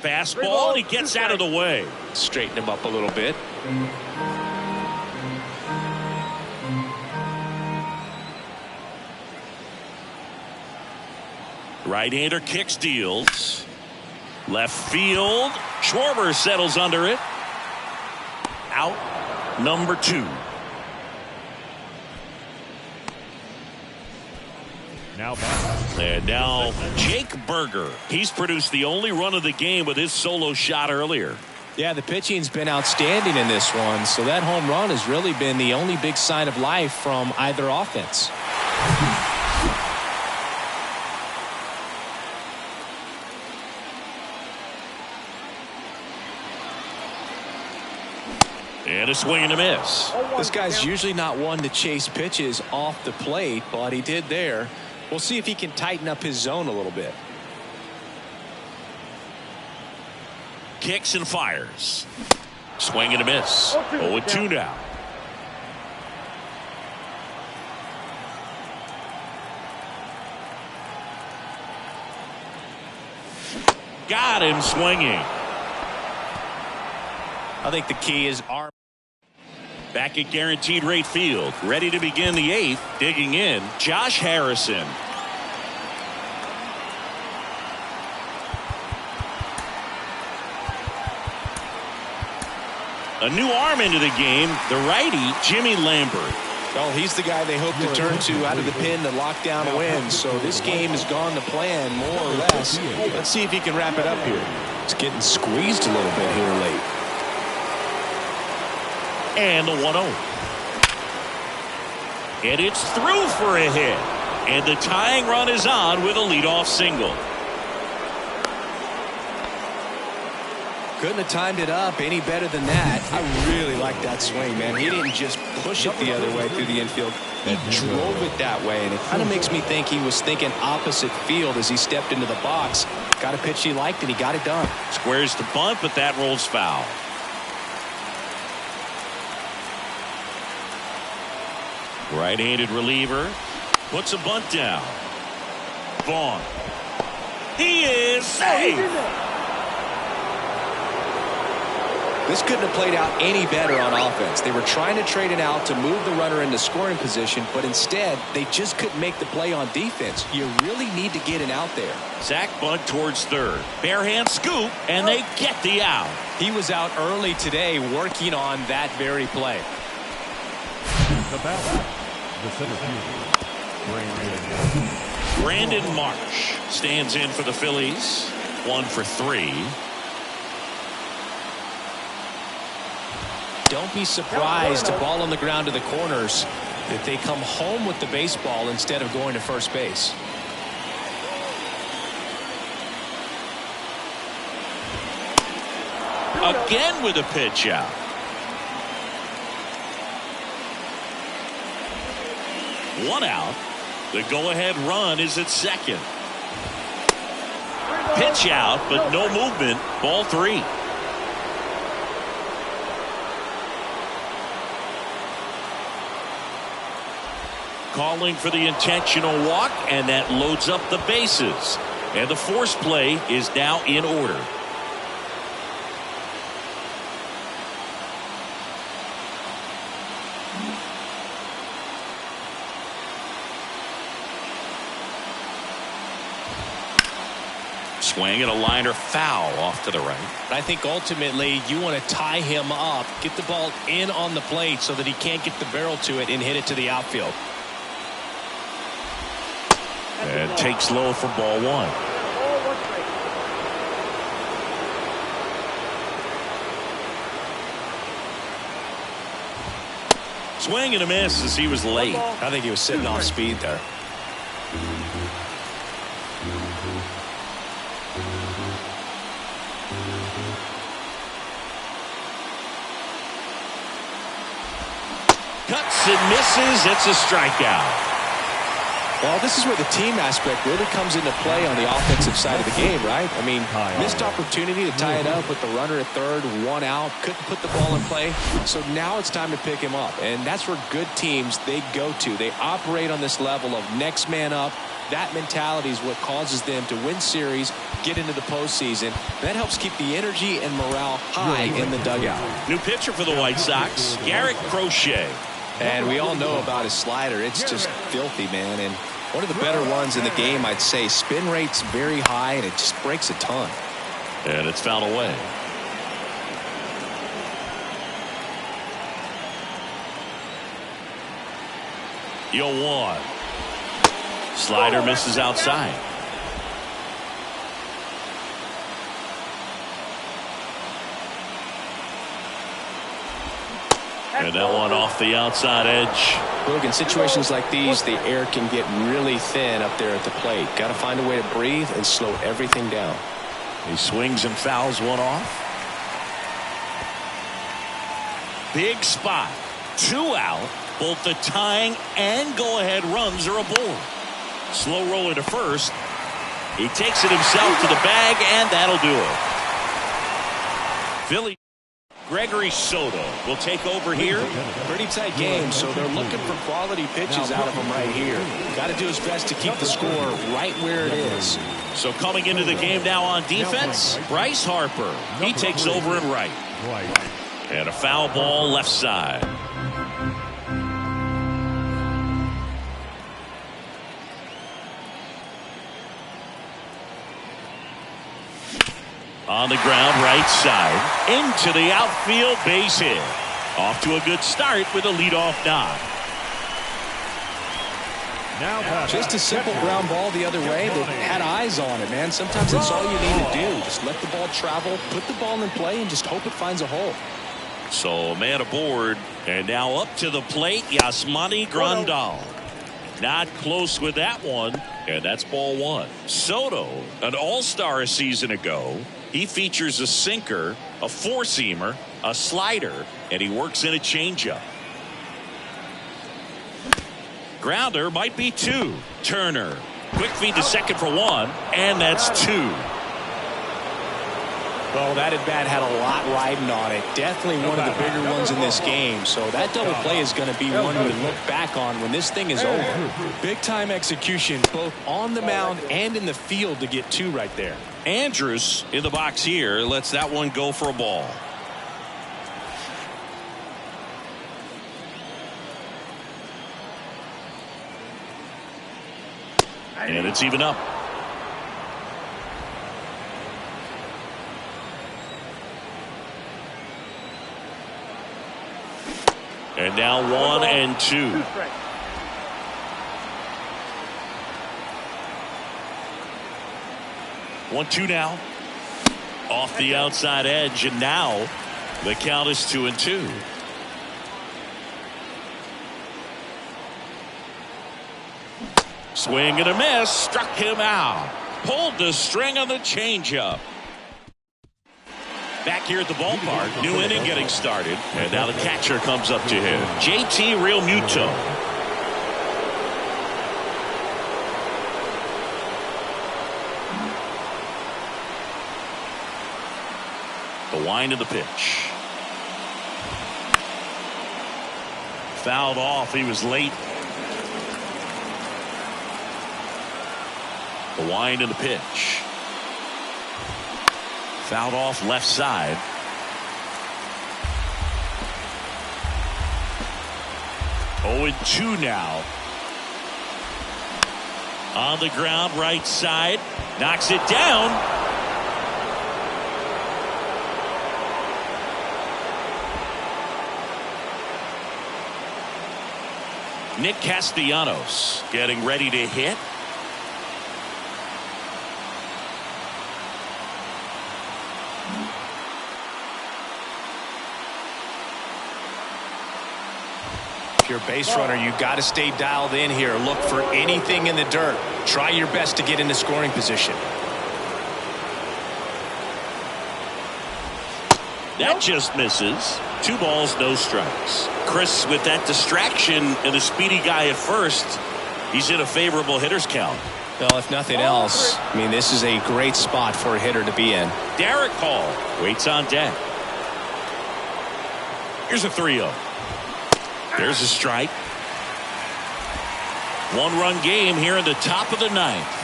Fastball, and he gets out of the way. Straighten him up a little bit. Right-hander kicks, deals. Left field. Schwarber settles under it. Out number 2. And now Jake Burger. He's produced the only run of the game with his solo shot earlier. Yeah, the pitching's been outstanding in this one, so that home run has really been the only big sign of life from either offense. And a swing and a miss. This guy's usually not one to chase pitches off the plate, but he did there. We'll see if he can tighten up his zone a little bit. Kicks and fires. Swing and a miss. 0-2 now. Got him swinging. I think the key is arm. Back at Guaranteed Rate Field, ready to begin the 8th. Digging in, Josh Harrison. A new arm into the game, the righty, Jimmy Lambert. Well, he's the guy they hope to turn to out of the pen to lock down a win. So this game has gone to plan, more or less. Let's see if he can wrap it up here. It's getting squeezed a little bit here late. And the 1-0. And it's through for a hit. And the tying run is on with a leadoff single. Couldn't have timed it up any better than that. I really like that swing, man. He didn't just push it the other way through the infield. He drove it that way, and it kind of makes me think he was thinking opposite field as he stepped into the box. Got a pitch he liked, and he got it done. Squares the bunt, but that rolls foul. Right-handed reliever puts a bunt down. Vaughn. He is safe. This couldn't have played out any better on offense. They were trying to trade it out to move the runner into scoring position, but instead they just couldn't make the play on defense. You really need to get an out there. Zach bunt towards third. Bare hand scoop, and they get the out. He was out early today working on that very play. The batter, the center fielder, Brandon Marsh stands in for the Phillies. 1 for 3. Don't be surprised to ball on the ground to the corners if they come home with the baseball instead of going to first base. Again with a pitch out. 1 out. The go-ahead run is at second. Pitch out, but no movement. Ball 3. Calling for the intentional walk, and that loads up the bases. And the force play is now in order. Swing and a liner foul off to the right. I think ultimately you want to tie him up, get the ball in on the plate so that he can't get the barrel to it and hit it to the outfield. And takes low for ball 1. Swing and a miss as he was late. I think he was sitting off speed there. Cuts and misses. It's a strikeout. Well, this is where the team aspect really comes into play on the offensive side of the game, right? I mean, missed opportunity to tie it up with the runner at third, 1 out, couldn't put the ball in play. So now it's time to pick him up. And that's where good teams, they go to. They operate on this level of next man up. That mentality is what causes them to win series, get into the postseason. That helps keep the energy and morale high in the dugout. New pitcher for the White Sox, Garrett Crochet. And we all know about his slider. It's just filthy, man. And one of the better ones in the game, I'd say. Spin rate's very high, and it just breaks a ton. And it's fouled away. Yo 1. Slider misses outside. And that one off the outside edge. Look, in situations like these, the air can get really thin up there at the plate. Got to find a way to breathe and slow everything down. He swings and fouls one off. Big spot. 2 out. Both the tying and go-ahead runs are aboard. Slow roller to first. He takes it himself to the bag, and that'll do it. Philly. Gregory Soto will take over here. Pretty tight game, so they're looking for quality pitches out of him right here. Got to do his best to keep the score right where it is. So coming into the game now on defense, Bryce Harper. He takes over in right. And a foul ball left side. On the ground, right side. Into the outfield, base hit. Off to a good start with a leadoff knock. Just a simple ground ball the other way that had eyes on it, man. Sometimes that's all you need to do. Just let the ball travel, put the ball in play, and just hope it finds a hole. So a man aboard, and now up to the plate, Yasmani Grandal. Not close with that one, and that's ball 1. Soto, an all-star a season ago. He features a sinker, a four-seamer, a slider, and he works in a changeup. Grounder might be 2. Turner, quick feed to second for 1, and that's 2. Well, that at bat had a lot riding on it. Definitely one of the bigger ones in this game. So that double play is going to be one we look back on when this thing is over. Big time execution, both on the mound and in the field to get 2 right there. Andrus in the box here lets that one go for a ball. And it's even up. And now 1 and 2. One, 2 now. Off the outside edge, and now the count is 2 and 2. Swing and a miss, struck him out. Pulled the string on the changeup. Back here at the ballpark, new inning getting started, and now the catcher comes up to him. JT Realmuto. wind of the pitch. Fouled off. He was late. The wind of the pitch. Fouled off left side. Oh, and 2 now. On the ground, right side. Knocks it down. Nick Castellanos getting ready to hit. If you're a base runner, you got to stay dialed in here. Look for anything in the dirt. Try your best to get into scoring position. That just misses. 2 balls, no strikes. Chris, with that distraction and a speedy guy at first, he's in a favorable hitter's count. Well, if nothing else, I mean, this is a great spot for a hitter to be in. Derek Hall waits on deck. Here's a 3-0. There's a strike. 1-run game here in the top of the 9th.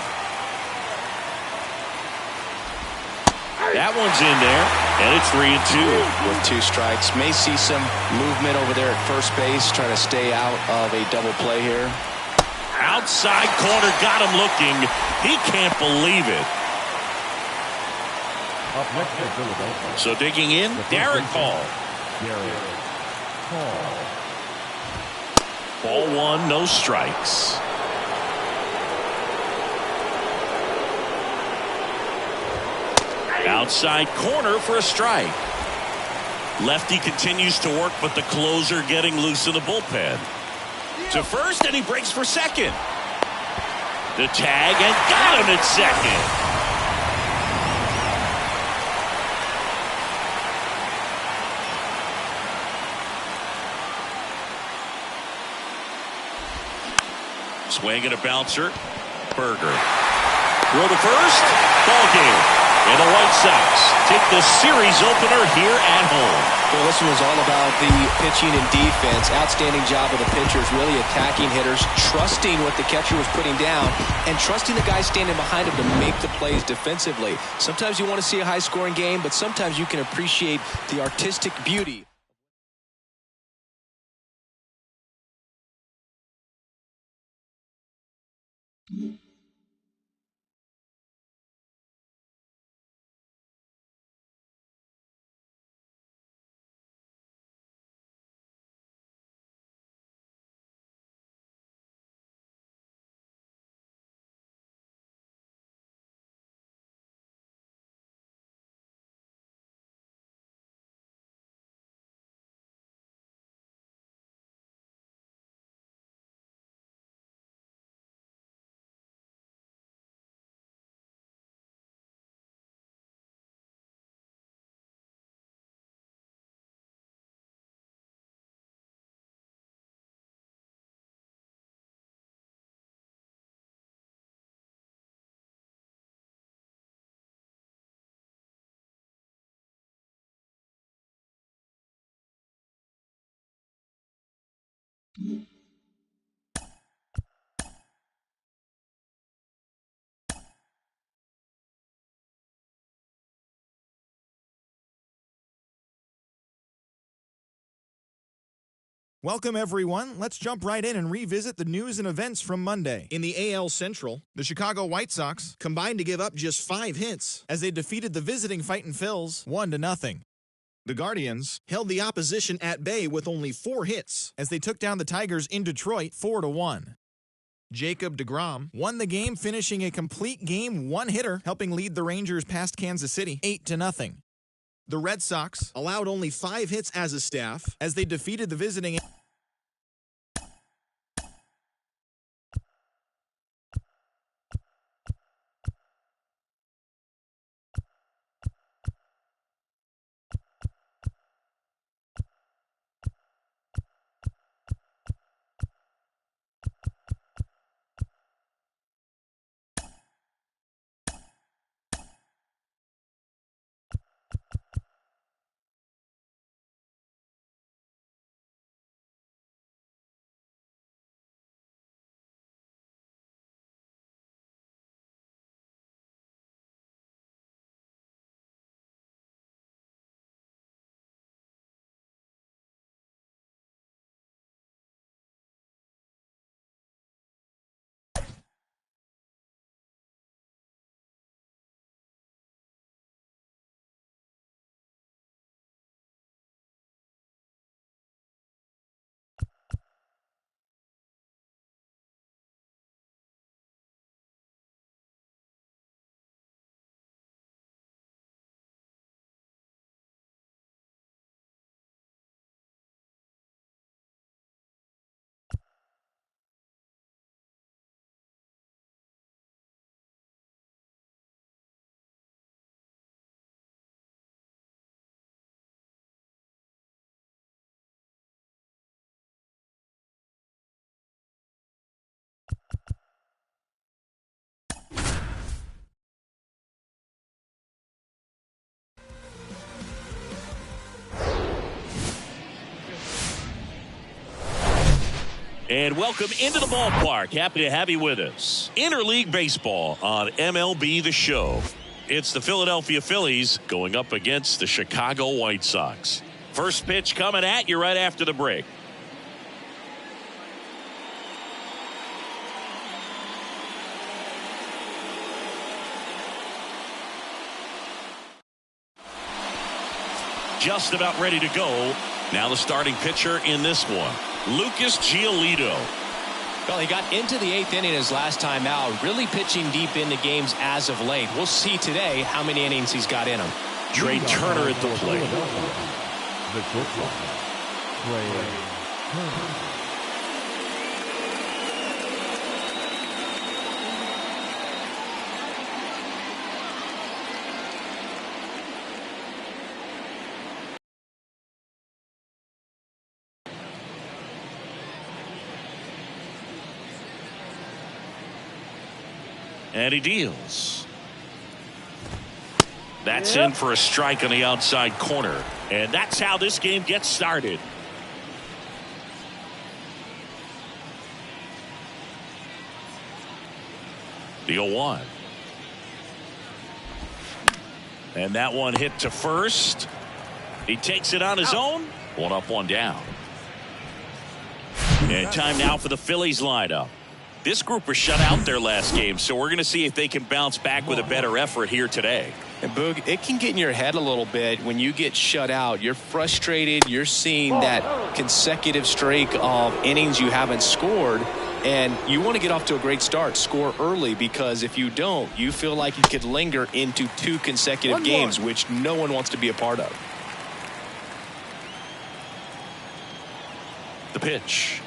That one's in there, and it's 3-2. With 2 strikes. May see some movement over there at first base, trying to stay out of a double play here. Outside corner, got him looking. He can't believe it. Up next for Philadelphia. So digging in, Derek Hall. Derek Hall. Ball 1, no strikes. Outside corner for a strike. Lefty continues to work, but the closer getting loose in the bullpen. To first, and he breaks for second. The tag, and got him at second. Swing and a bouncer. Berger. Throw to first. Ball game. And the White Sox take the series opener here at home. Well, this one was all about the pitching and defense. Outstanding job of the pitchers, really attacking hitters, trusting what the catcher was putting down, and trusting the guys standing behind him to make the plays defensively. Sometimes you want to see a high-scoring game, but sometimes you can appreciate the artistic beauty. Welcome, everyone. Let's jump right in and revisit the news and events from Monday. In the AL Central, the Chicago White Sox combined to give up just 5 hits as they defeated the visiting Fightin' Phils 1-0. The Guardians held the opposition at bay with only 4 hits as they took down the Tigers in Detroit 4-1. Jacob deGrom won the game, finishing a complete game 1-hitter, helping lead the Rangers past Kansas City 8-0. The Red Sox allowed only 5 hits as a staff as they defeated the visiting And welcome into the ballpark. Happy to have you with us. Interleague Baseball on MLB The Show. It's the Philadelphia Phillies going up against the Chicago White Sox. First pitch coming at you right after the break. Just about ready to go. Now the starting pitcher in this one, Lucas Giolito. Well, he got into the 8th inning his last time out, really pitching deep into games as of late. We'll see today how many innings he's got in him. Trey Turner at the plate. The shortstop, Trey Turner. And he deals. That's in for a strike on the outside corner. And that's how this game gets started. The 0-1. And that one hit to first. He takes it on his own. One up, one down. And time now for the Phillies lineup. This group was shut out their last game, so we're going to see if they can bounce back with a better effort here today. And Boog, it can get in your head a little bit when you get shut out. You're frustrated. You're seeing that consecutive streak of innings you haven't scored, and you want to get off to a great start, score early, because if you don't, you feel like you could linger into 2 consecutive games, which no one wants to be a part of. The pitch.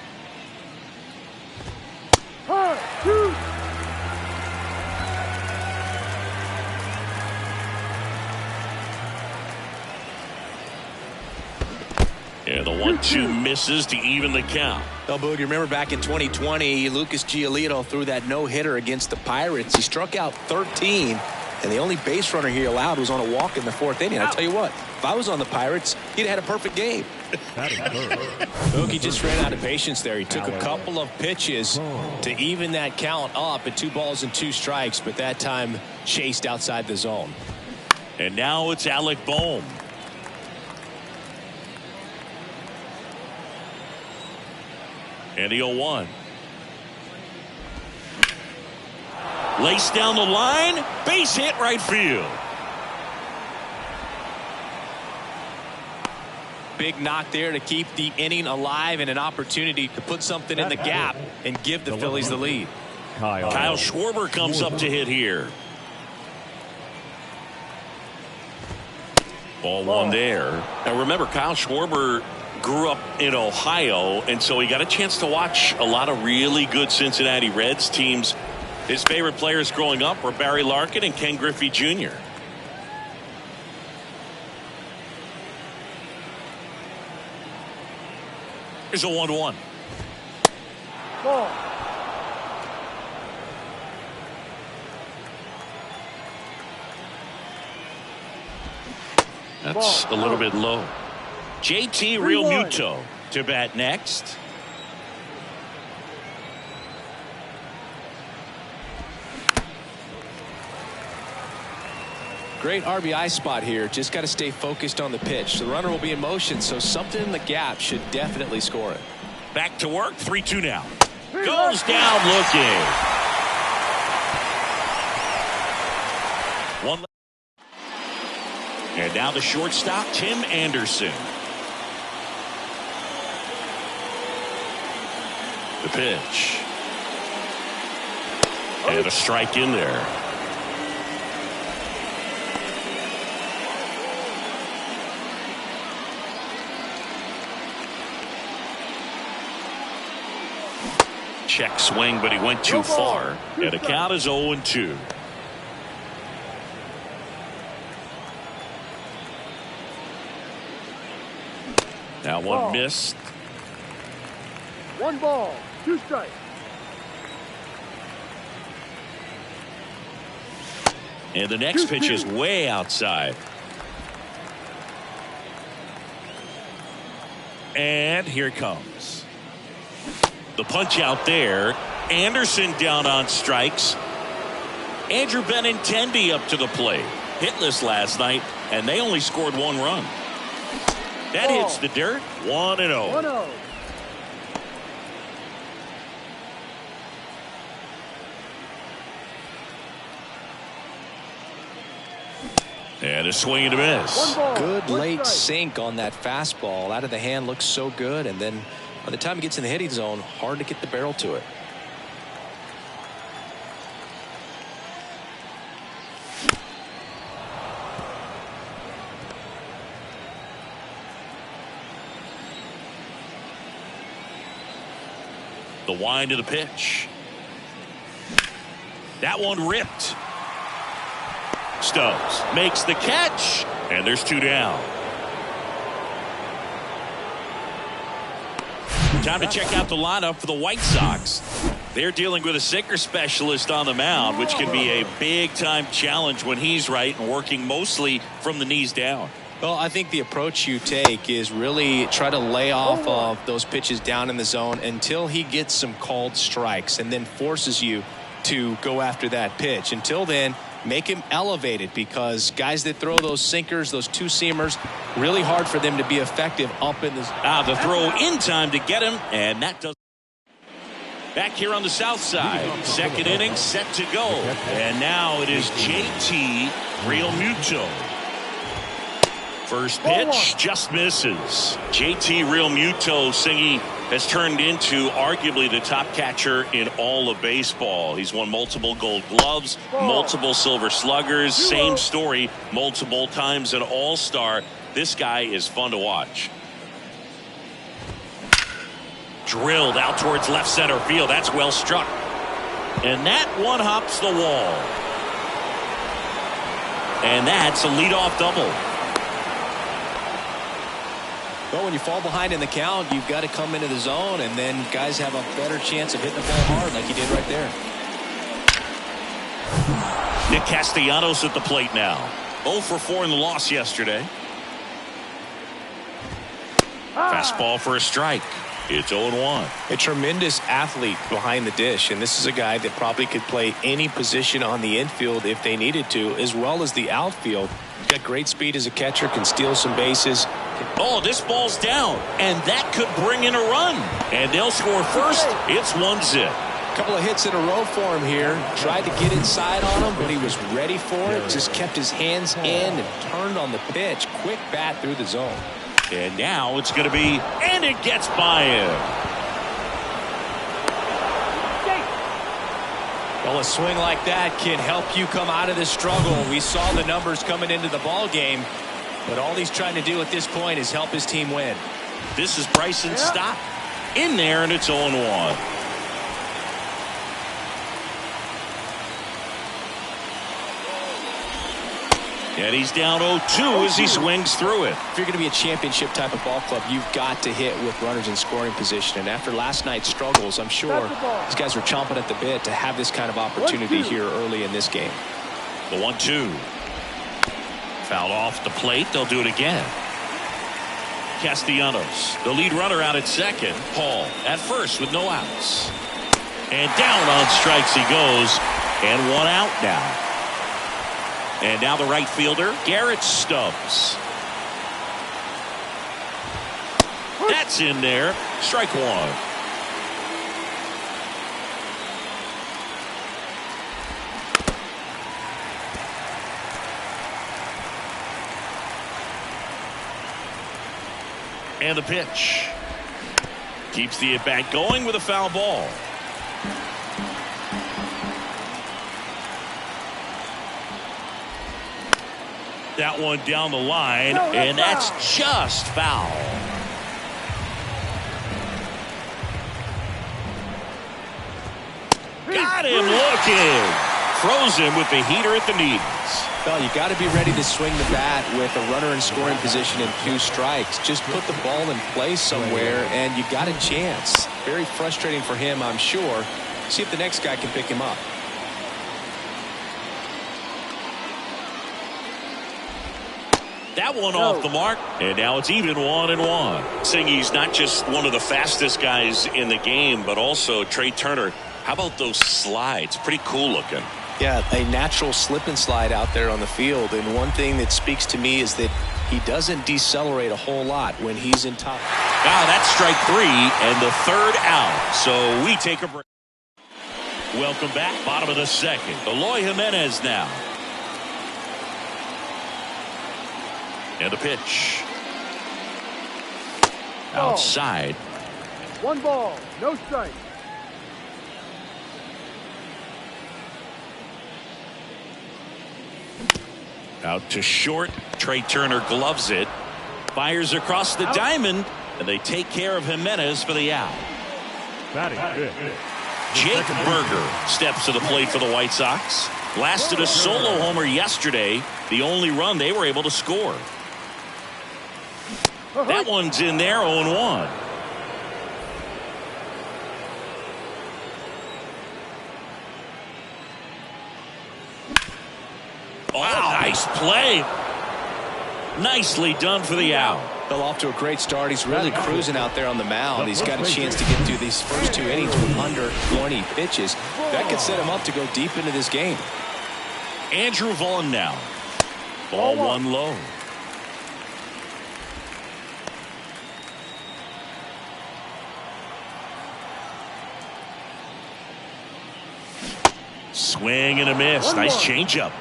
Yeah, the 1-2 misses to even the count. Well, Boog, you remember back in 2020, Lucas Giolito threw that no-hitter against the Pirates. He struck out 13, and the only base runner he allowed was on a walk in the 4th inning. I'll tell you what, if I was on the Pirates, he'd had a perfect game. Boog, he just ran out of patience there. He took a couple of pitches to even that count up at 2 balls and 2 strikes, but that time chased outside the zone. And now it's Alec Bohm. And the 0-1. Laced down the line. Base hit right field. Big knock there to keep the inning alive and an opportunity to put something in the gap and give the Phillies the lead. Kyle Schwarber comes up to hit here. Ball one there. Now remember, Kyle Schwarber grew up in Ohio, and so he got a chance to watch a lot of really good Cincinnati Reds teams. His favorite players growing up were Barry Larkin and Ken Griffey Jr. Here's a 1-1. Ball. That's a little bit low. JT Realmuto to bat next. Great RBI spot here. Just got to stay focused on the pitch. The runner will be in motion, so something in the gap should definitely score it. Back to work. 3-2 now. Goes down looking. One. And now the shortstop, Tim Anderson. The pitch. And a strike in there. Check swing, but he went too far. And the count is 0-2. Now one missed. 1 ball, 2 strikes. And the next pitch is way outside. And here it comes. The punch out there. Anderson down on strikes. Andrew Benintendi up to the plate. Hitless last night, and they only scored 1 run. That hits the dirt. 1-0. 1-0. And a swing and a miss. Good late sink on that fastball. Out of the hand, looks so good, and then by the time it gets in the hitting zone, hard to get the barrel to it. The wind of the pitch. That one ripped. Stubbs makes the catch, and there's 2 down. Time to check out the lineup for the White Sox. They're dealing with a sinker specialist on the mound, which can be a big-time challenge when he's right and working mostly from the knees down. Well, I think the approach you take is really try to lay off of those pitches down in the zone until he gets some called strikes and then forces you to go after that pitch. Until then, make him elevated, because guys that throw those sinkers, those 2-seamers, really hard for them to be effective up in the the throw in time to get him, and that does. Back here on the south side, second inning set to go, and now it is JT Realmuto. First pitch just misses. JT Realmuto, Singy, has turned into arguably the top catcher in all of baseball. He's won multiple Gold Gloves, multiple Silver Sluggers, same story, multiple times an All-Star. This guy is fun to watch. Drilled out towards left center field. That's well struck. And that one hops the wall. And that's a leadoff double. Well, when you fall behind in the count, you've got to come into the zone, and then guys have a better chance of hitting the ball hard like he did right there. Nick Castellanos at the plate now. 0 for 4 in the loss yesterday. Fastball for a strike. It's 0-1. A tremendous athlete behind the dish, and this is a guy that probably could play any position on the infield if they needed to, as well as the outfield. He's got great speed as a catcher, can steal some bases. Oh, this ball's down, and that could bring in a run. And they'll score first. It's 1-0. A couple of hits in a row for him here. Tried to get inside on him, but he was ready for it. Just kept his hands in and turned on the pitch. Quick bat through the zone. And now it's going to be, and it gets by him. Well, a swing like that can help you come out of this struggle. We saw the numbers coming into the ball game, but all he's trying to do at this point is help his team win. This is Bryson Stott in there, and it's 0-1. And he's down 0-2 as he swings through it. If you're going to be a championship type of ball club, you've got to hit with runners in scoring position. And after last night's struggles, I'm sure these guys are chomping at the bit to have this kind of opportunity here early in this game. The 1-2. Foul off the plate. They'll do it again. Castellanos, the lead runner, out at second. Hall at first with no outs. And down on strikes he goes. And 1 out now. And now the right fielder, Garrett Stubbs. That's in there. Strike 1. And the pitch. Keeps the at-bat going with a foul ball. That one down the line, and that's just foul. Got him looking. Froze him with the heater at the knees. Well, you got to be ready to swing the bat with a runner in scoring position and 2 strikes. Just put the ball in play somewhere, and you got a chance. Very frustrating for him, I'm sure. See if the next guy can pick him up. that one off the mark, and now it's even 1-1. Saying he's not just one of the fastest guys in the game, but also Trey Turner. How about those slides? Pretty cool looking. Yeah, a natural slip and slide out there on the field. And one thing that speaks to me is that he doesn't decelerate a whole lot when he's in top. Wow, that's strike 3 and the third out. So we take a break. Welcome back. Bottom of the second. Eloy Jimenez now. And a pitch. Outside. 1 ball, no strike. Out to short. Trey Turner gloves it. Fires across the diamond. And they take care of Jimenez for the out. Batting good. Jake Burger steps to the plate for the White Sox. Blasted a solo homer yesterday. The only run they were able to score. That one's in there, 0-1. Oh, nice play. Nicely done for the out. Fell off to a great start. He's really cruising out there on the mound. He's got a chance to get through these first 2 innings with under 20 pitches. That could set him up to go deep into this game. Andrew Vaughn now. Ball 1 low. Swing and a miss. Nice changeup.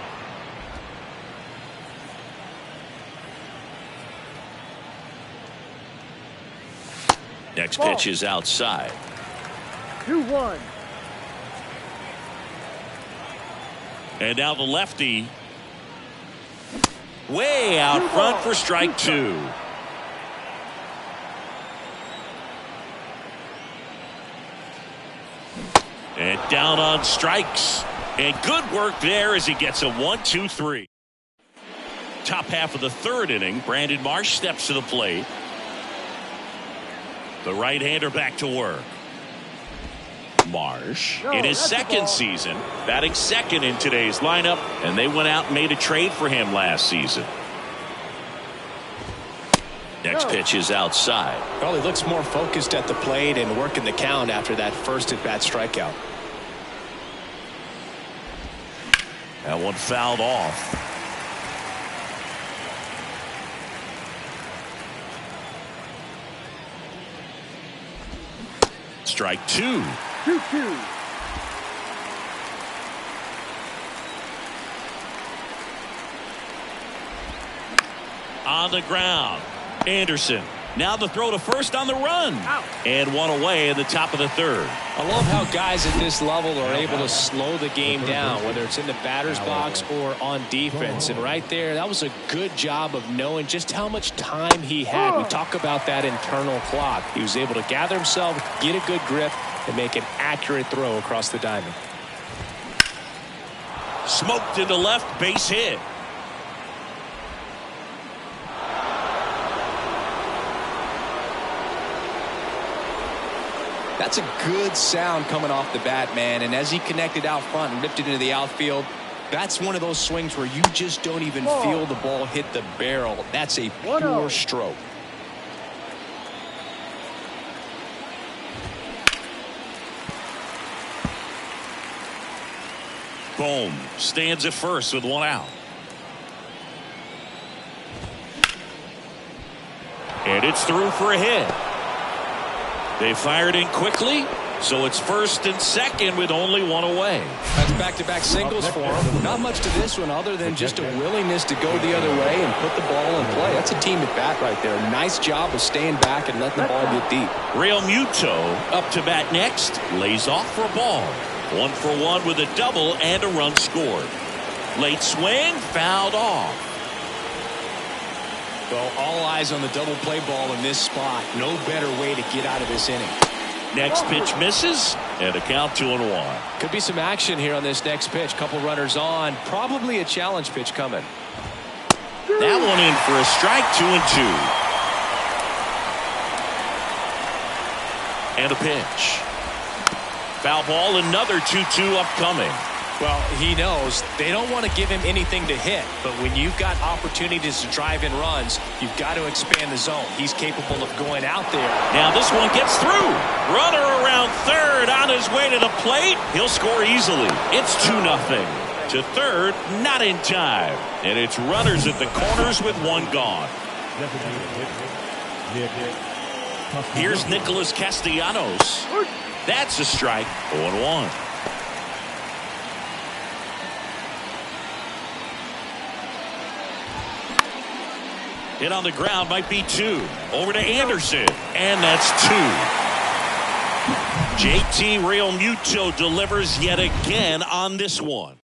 Next pitch is outside. 2-1. And now the lefty. Way out front for strike 2. And down on strikes. And good work there as he gets a 1-2-3. Top half of the third inning. Brandon Marsh steps to the plate. The right-hander back to work. Marsh in his second season, batting second in today's lineup, and they went out and made a trade for him last season. Next pitch is outside. Probably looks more focused at the plate and working the count after that first at-bat strikeout. That one fouled off. Strike 2. 2-2. On the ground. Anderson. Now the throw to first on the run. And one away in the top of the third. I love how guys at this level are able to slow the game down, whether it's in the batter's box or on defense. And right there, that was a good job of knowing just how much time he had. We talk about that internal clock. He was able to gather himself, get a good grip, and make an accurate throw across the diamond. Smoked into left, base hit. That's a good sound coming off the bat, man. And as he connected out front and ripped it into the outfield, that's one of those swings where you just don't even feel the ball hit the barrel. That's a pure stroke. Bohm stands at first with one out. And it's through for a hit. They fired in quickly, so it's first and second with only one away. That's back-to-back singles for him. Not much to this one other than just a willingness to go the other way and put the ball in play. That's a team at bat right there. Nice job of staying back and letting the ball get deep. Real Muto up to bat next. Lays off for a ball. 1 for 1 with a double and a run scored. Late swing, fouled off. Well, all eyes on the double play ball in this spot. No better way to get out of this inning. Next pitch misses, and a count 2-1. Could be some action here on this next pitch. Couple runners on. Probably a challenge pitch coming. That one in for a strike, 2-2. And a pitch. Foul ball, another 2-2 upcoming. Well, he knows they don't want to give him anything to hit, but when you've got opportunities to drive in runs, you've got to expand the zone. He's capable of going out there. Now this one gets through. Runner around third on his way to the plate. He'll score easily. It's 2-0. To third, not in time. And it's runners at the corners with one gone. Here's Nicholas Castellanos. That's a strike. 0-1. Hit on the ground might be 2. Over to Anderson. And that's 2. JT Realmuto delivers yet again on this one.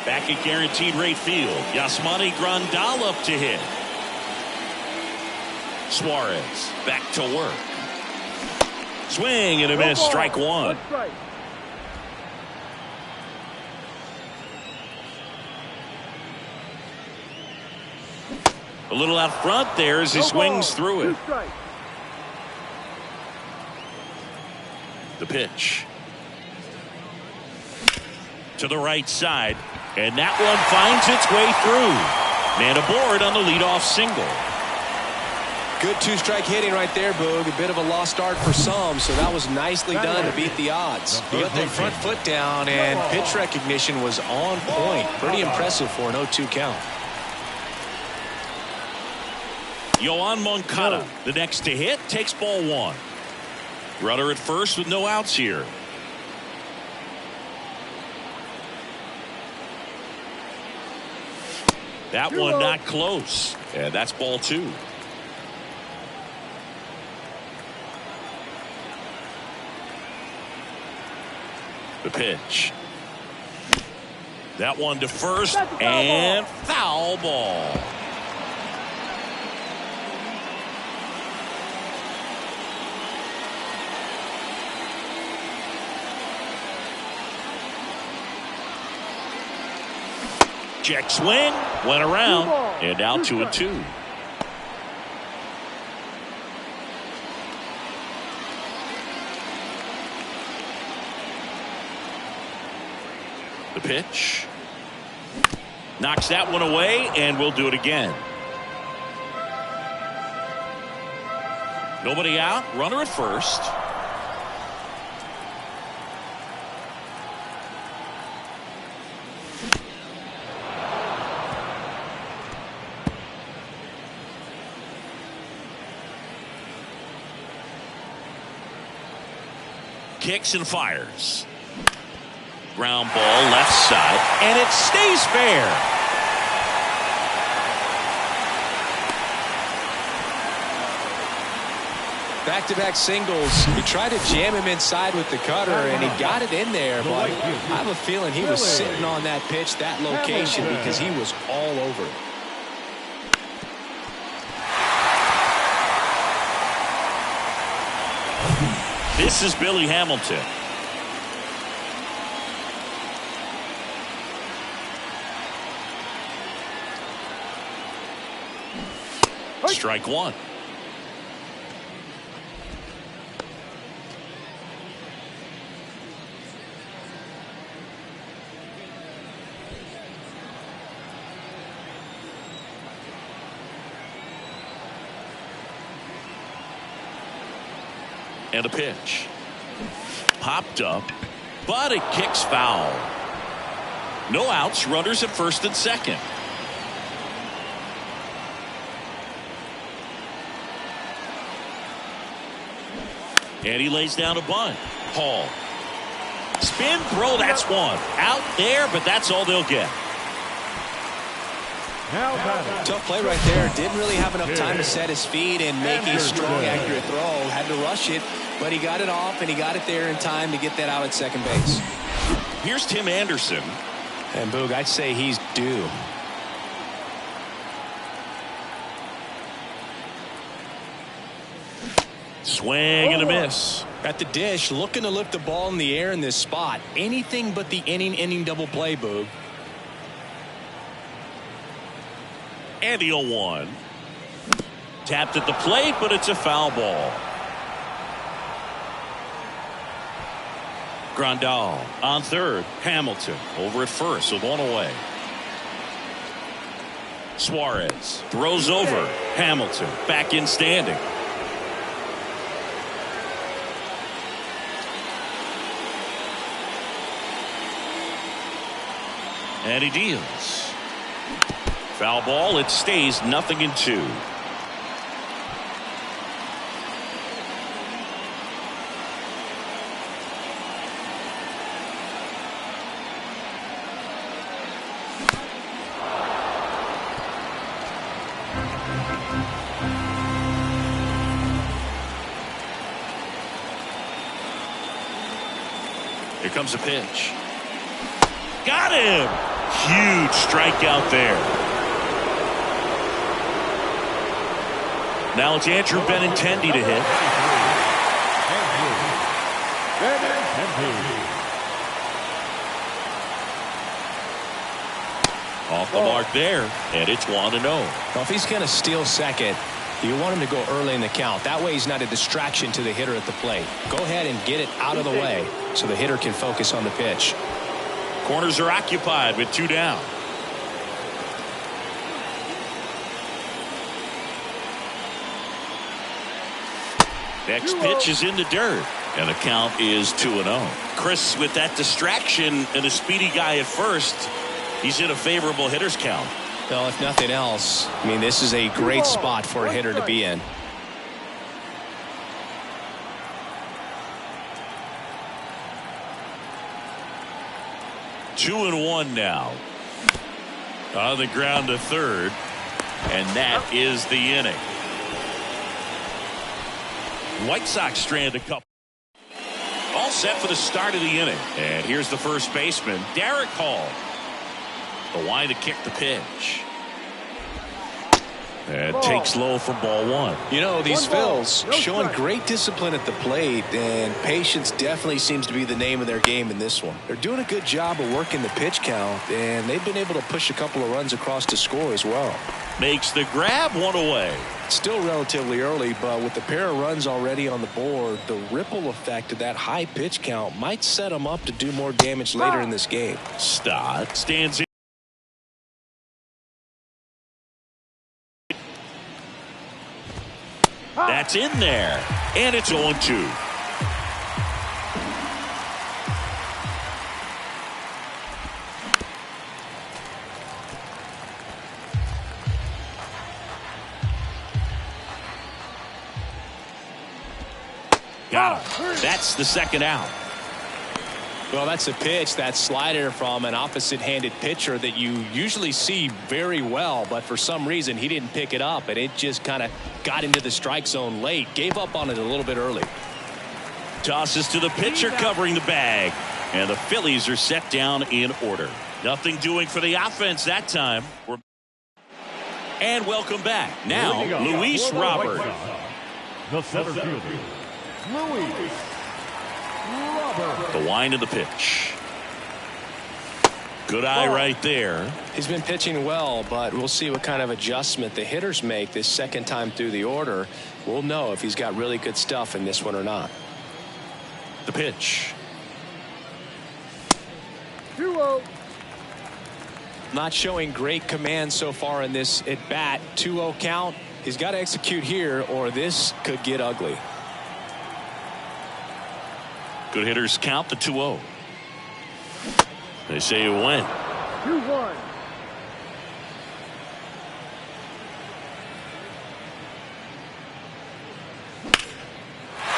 Back at Guaranteed Rate Field. Yasmani Grandal up to hit. Suarez back to work. Swing and a miss. Strike one. A little out front there as he swings through it. The pitch. To the right side. And that one finds its way through. Man aboard on the leadoff single. Good two-strike hitting right there, Boog. A bit of a lost start for some, so that was nicely done to beat the odds. He got that front foot down, and pitch recognition was on point. Pretty impressive for an 0-2 count. Yoan Moncada, the next to hit, takes ball one. Runner at first with no outs here. That one not close. And that's ball two. The pitch. That one to first and foul ball. Check swing, went around, and now 2-2. The pitch. Knocks that one away, and we'll do it again. Nobody out, runner at first. Kicks and fires. Ground ball left side, and it stays fair. Back-to-back singles. He tried to jam him inside with the cutter, and he got it in there, but I have a feeling he was sitting on that pitch, that location, because he was all over it. This is Billy Hamilton. Strike one. And a pitch. Popped up, but it kicks foul. No outs, runners at first and second. And he lays down a bunt. Hall. Spin throw, that's one. Out there, but that's all they'll get. Tough play right there. Didn't really have enough time to set his feet and make a strong, accurate throw. Had to rush it, but he got it off, and he got it there in time to get that out at second base. Here's Tim Anderson. And Boog, I'd say he's due. Swing and a miss. At the dish, looking to lift the ball in the air in this spot. Anything but the inning double play, Boog. And the 0-1. Tapped at the plate, but it's a foul ball. Grandal on third. Hamilton over at first with one away. Suarez throws over. Hamilton back in standing. And he deals. Foul ball. It stays 0-2. Here comes a pitch. Got him! Huge strikeout there. Now it's Andrew Benintendi to hit. Off the mark there, and it's 1-0. Well, if he's going to steal second, you want him to go early in the count. That way he's not a distraction to the hitter at the plate. Go ahead and get it out of the way so the hitter can focus on the pitch. Corners are occupied with 2 down. Next pitch is in the dirt, and the count is 2-0. Chris, with that distraction and a speedy guy at first, he's in a favorable hitter's count. Well, if nothing else, I mean, this is a great spot for a hitter to be in. Two and one now. On the ground to third, and that is the inning. White Sox strand a couple. All set for the start of the inning. And here's the first baseman, Derek Hall. The line to kick the pitch. And takes low for ball one. You know, these Phils showing great discipline at the plate, and patience definitely seems to be the name of their game in this one. They're doing a good job of working the pitch count, and they've been able to push a couple of runs across to score as well. Makes the grab, one away. Still relatively early, but with the pair of runs already on the board, the ripple effect of that high pitch count might set them up to do more damage later in this game. Stott stands in. That's in there, and it's 0-2. Got him. That's the second out. Well, that's a pitch, that slider from an opposite-handed pitcher that you usually see very well, but for some reason he didn't pick it up, and it just kind of got into the strike zone late. Gave up on it a little bit early. Tosses to the pitcher covering the bag, and the Phillies are set down in order. Nothing doing for the offense that time. And welcome back. Now, Luis Robert. The center fielder, Luis Robert. The wind of the pitch. Good eye right there. He's been pitching well, but we'll see what kind of adjustment the hitters make this second time through the order. We'll know if he's got really good stuff in this one or not. The pitch. 2-0. Not showing great command so far in this at bat. 2-0 count. He's got to execute here or this could get ugly. Good hitters count the 2-0. They say it went. 2-1.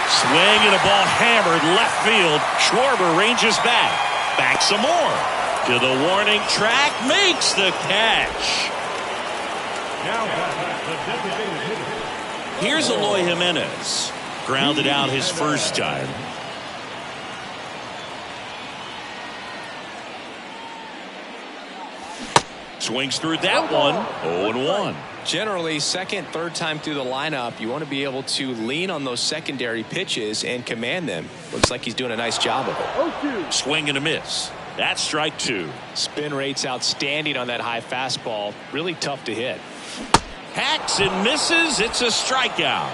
Swing and a ball hammered left field. Schwarber ranges back. Back some more. To the warning track. Makes the catch. Now back the designated hitter. Here's Eloy Jimenez. Grounded out his first time. Swings through that one. 0-1. Generally, second, third time through the lineup, you want to be able to lean on those secondary pitches and command them. Looks like he's doing a nice job of it. 0-2. Swing and a miss. That's strike two. Spin rate's outstanding on that high fastball. Really tough to hit. Hacks and misses. It's a strikeout.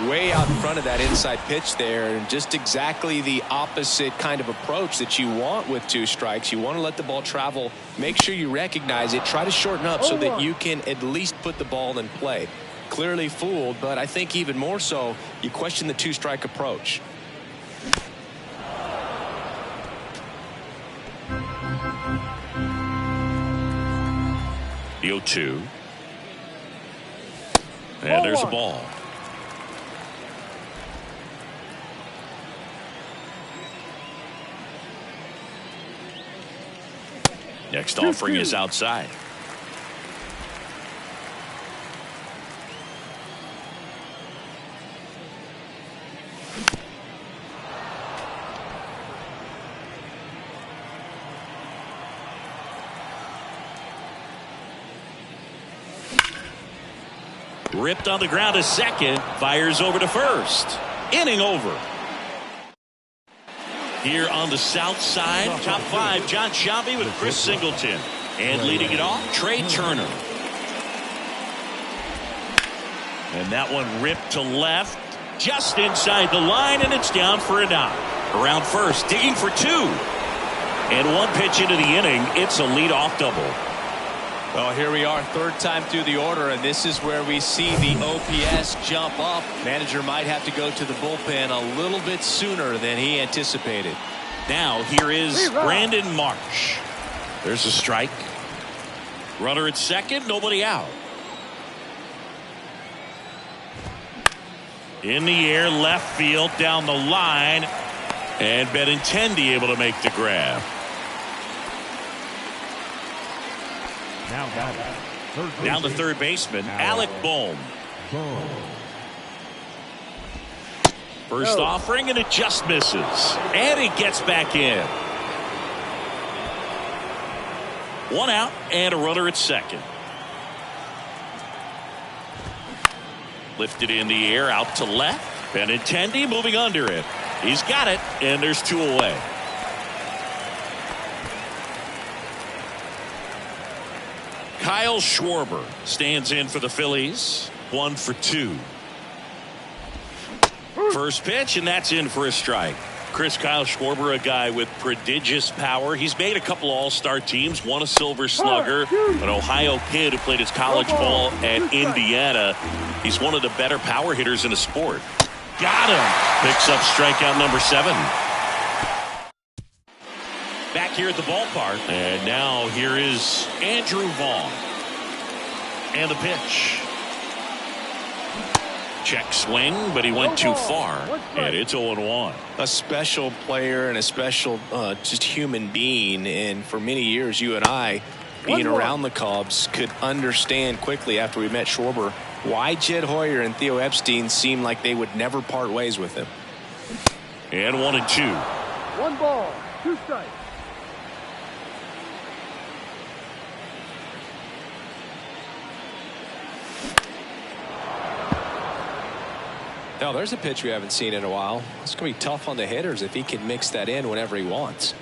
way out in front of that inside pitch there, and just exactly the opposite kind of approach that you want with 2 strikes. You want to let the ball travel, make sure you recognize it, try to shorten up so that you can at least put the ball in play. Clearly fooled, but I think even more so, you question the 2-strike approach. The 0-2. And there's a ball. Next offering is outside. Ripped on the ground to second. Fires over to first. Inning over. Here on the south side, top 5, Jon Sciambi with Chris Singleton. And leading it off, Trey Turner. And that one ripped to left, just inside the line, and it's down for a knock. Around first, digging for 2. And 1 pitch into the inning, it's a leadoff double. Well, here we are, 3rd time through the order, and this is where we see the OPS jump up. Manager might have to go to the bullpen a little bit sooner than he anticipated. Now here is Brandon Marsh. There's a strike. Runner at second, nobody out. In the air, left field, down the line, and Benintendi able to make the grab. Down the third baseman, Alec Bohm. First offering, and it just misses. And he gets back in. 1 out and a runner at second. Lifted in the air, out to left. Benintendi moving under it. He's got it, and there's 2 away. Kyle Schwarber stands in for the Phillies. 1 for 2. First pitch, and that's in for a strike. Kyle Schwarber, a guy with prodigious power. He's made a couple all-star teams, won a Silver Slugger, an Ohio kid who played his college ball at Indiana. He's one of the better power hitters in the sport. Got him. Picks up strikeout number 7. Back here at the ballpark. And now here is Andrew Vaughn. And the pitch. Check swing, but he went too far. And it's 0-1. A special player and a special just human being. And for many years, you and I, being around the Cubs, could understand quickly after we met Schwarber why Jed Hoyer and Theo Epstein seemed like they would never part ways with him. And 1-2. 1 ball, 2 strikes. Now, there's a pitch we haven't seen in a while. It's going to be tough on the hitters if he can mix that in whenever he wants.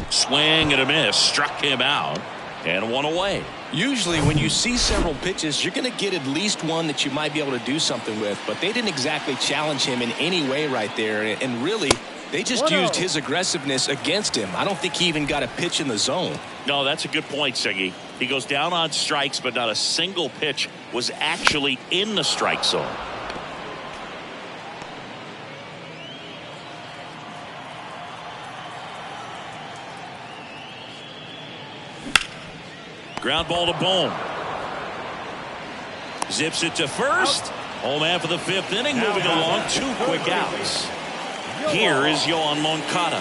Swing and a miss. Struck him out. And 1 away. Usually when you see several pitches, you're going to get at least one that you might be able to do something with. But they didn't exactly challenge him in any way right there. And really, they just used his aggressiveness against him. I don't think he even got a pitch in the zone. No, that's a good point, Siggy. He goes down on strikes, but not a single pitch was actually in the strike zone. Ground ball to Bohm. Zips it to first. Home half of the 5th inning, moving along. 2 quick outs. Here is Yoan Moncada.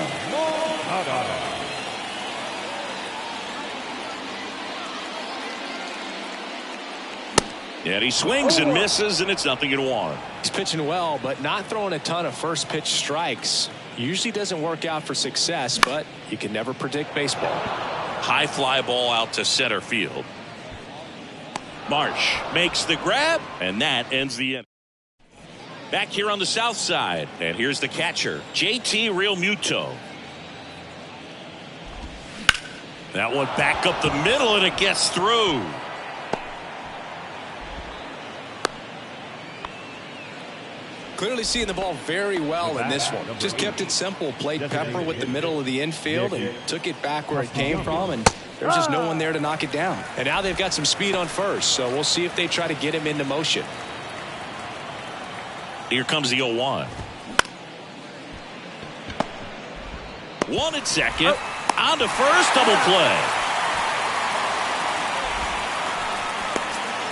And he swings and misses, and it's 0-1. He's pitching well, but not throwing a ton of first pitch strikes. Usually doesn't work out for success, but you can never predict baseball. High fly ball out to center field. Marsh makes the grab, and that ends the inning. Back here on the south side, and here's the catcher, JT Realmuto. That one back up the middle, and it gets through. Clearly seeing the ball very well in this one. Just kept it simple. Played pepper with the middle of the infield and took it back where it came from, and there's just no one there to knock it down. And now they've got some speed on first, so we'll see if they try to get him into motion. Here comes the 0-1. 1 at second. On to first. Double play.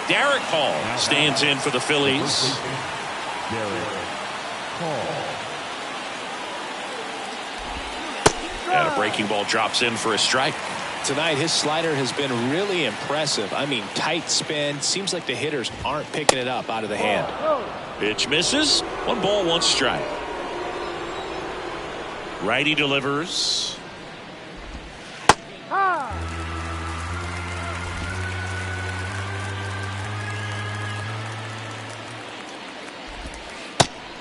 Derek Hall stands in for the Phillies. And a breaking ball drops in for a strike. Tonight, his slider has been really impressive. I mean, tight spin. Seems like the hitters aren't picking it up out of the hand. Pitch misses. 1 ball, 1 strike. Righty delivers.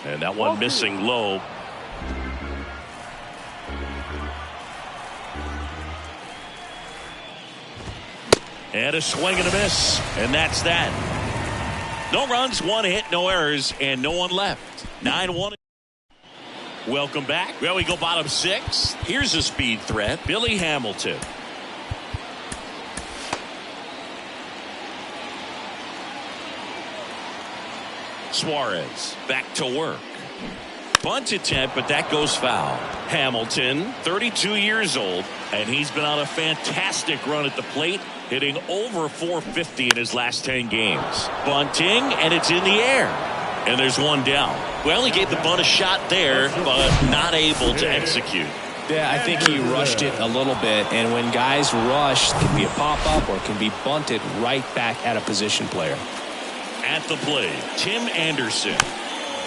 And that one missing low. And a swing and a miss. And that's that. No runs, 1 hit, no errors, and no one left. 9-1. Welcome back. Well, we go bottom 6. Here's a speed threat. Billy Hamilton. Suarez back to work. Bunt attempt, but that goes foul. Hamilton, 32 years old, and he's been on a fantastic run at the plate, hitting over 450 in his last 10 games. Bunting, and it's in the air. And there's 1 down. Well, he gave the bunt a shot there, but not able to execute. Yeah, I think he rushed it a little bit, and when guys rush, it can be a pop-up or it can be bunted right back at a position player. At the plate, Tim Anderson.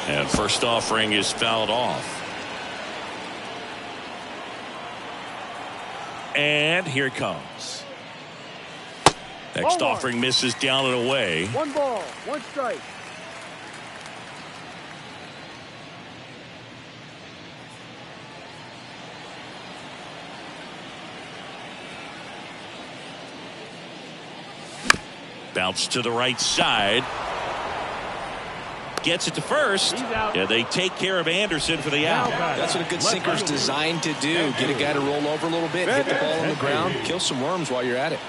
And first offering is fouled off. And here it comes. Next offering misses down and away. 1 ball, 1 strike. Bounce to the right side. Gets it to first. Yeah, they take care of Anderson for the out. That's what a good sinker's designed to do. Get a guy to roll over a little bit, hit the ball on the ground, kill some worms while you're at it.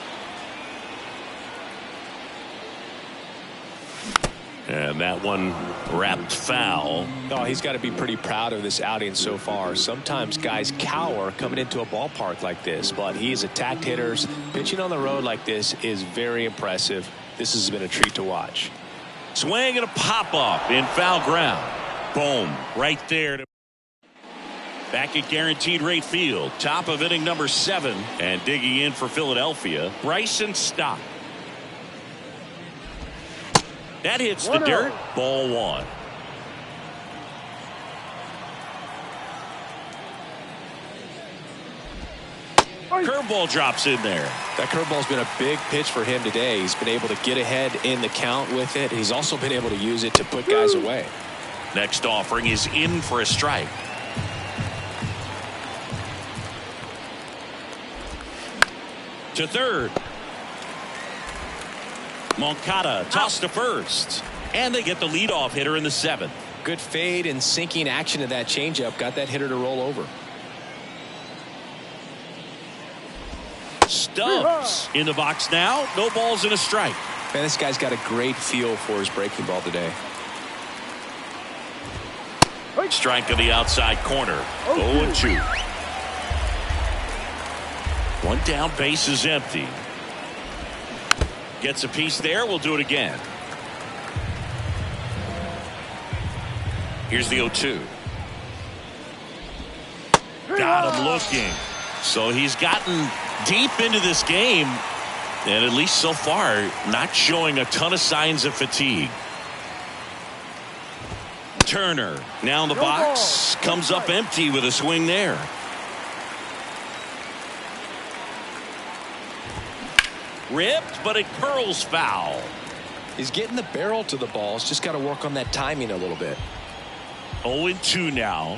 And that one wrapped foul. Oh, he's got to be pretty proud of this outing so far. Sometimes guys cower coming into a ballpark like this, but he's attacked hitters. Pitching on the road like this is very impressive. This has been a treat to watch. Swing and a pop-up in foul ground. Boom. Right there. Back at Guaranteed Rate Field. Top of inning number 7. And digging in for Philadelphia, Bryson Stott. That hits the dirt. Ball 1. Curveball drops in there. That curveball's been a big pitch for him today. He's been able to get ahead in the count with it. He's also been able to use it to put guys away. Next offering is in for a strike. To third. Moncada tossed to first. And they get the leadoff hitter in the 7th. Good fade and sinking action to that changeup. Got that hitter to roll over. Stubbs in the box now. No balls and a strike. Man, this guy's got a great feel for his breaking ball today. Strike of the outside corner. 0-2. 1 down, base is empty. Gets a piece there. We'll do it again. Here's the 0-2. Got him looking. So he's gotten deep into this game, and at least so far, not showing a ton of signs of fatigue. Turner now in the box, comes up empty with a swing there. Ripped, but it curls foul. He's getting the barrel to the ball. He's just got to work on that timing a little bit. 0-2 now.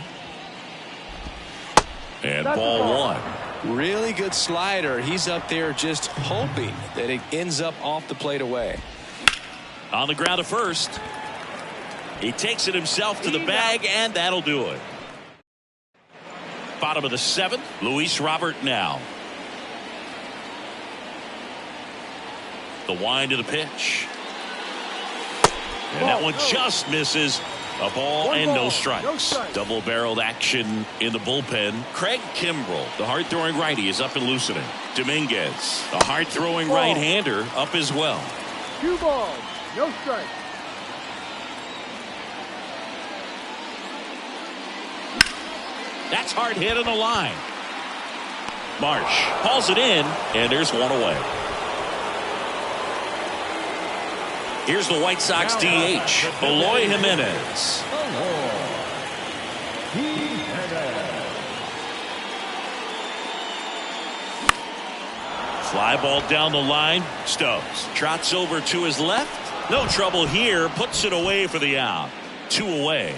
And ball 1. Really good slider. He's up there just hoping that it ends up off the plate away. On the ground to first. He takes it himself to the bag, and that'll do it. Bottom of the 7th, Luis Robert now. The wind of the pitch. And that one just misses. A ball and no strikes. Double-barreled action in the bullpen. Craig Kimbrell, the hard-throwing righty, is up and loosening. Dominguez, a hard-throwing right-hander, up as well. 2 balls, no strikes. That's hard hit on the line. Marsh hauls it in, and there's one away. Here's the White Sox DH, Eloy Jimenez. Fly ball down the line. Stubbs trots over to his left. No trouble here. Puts it away for the out. 2 away.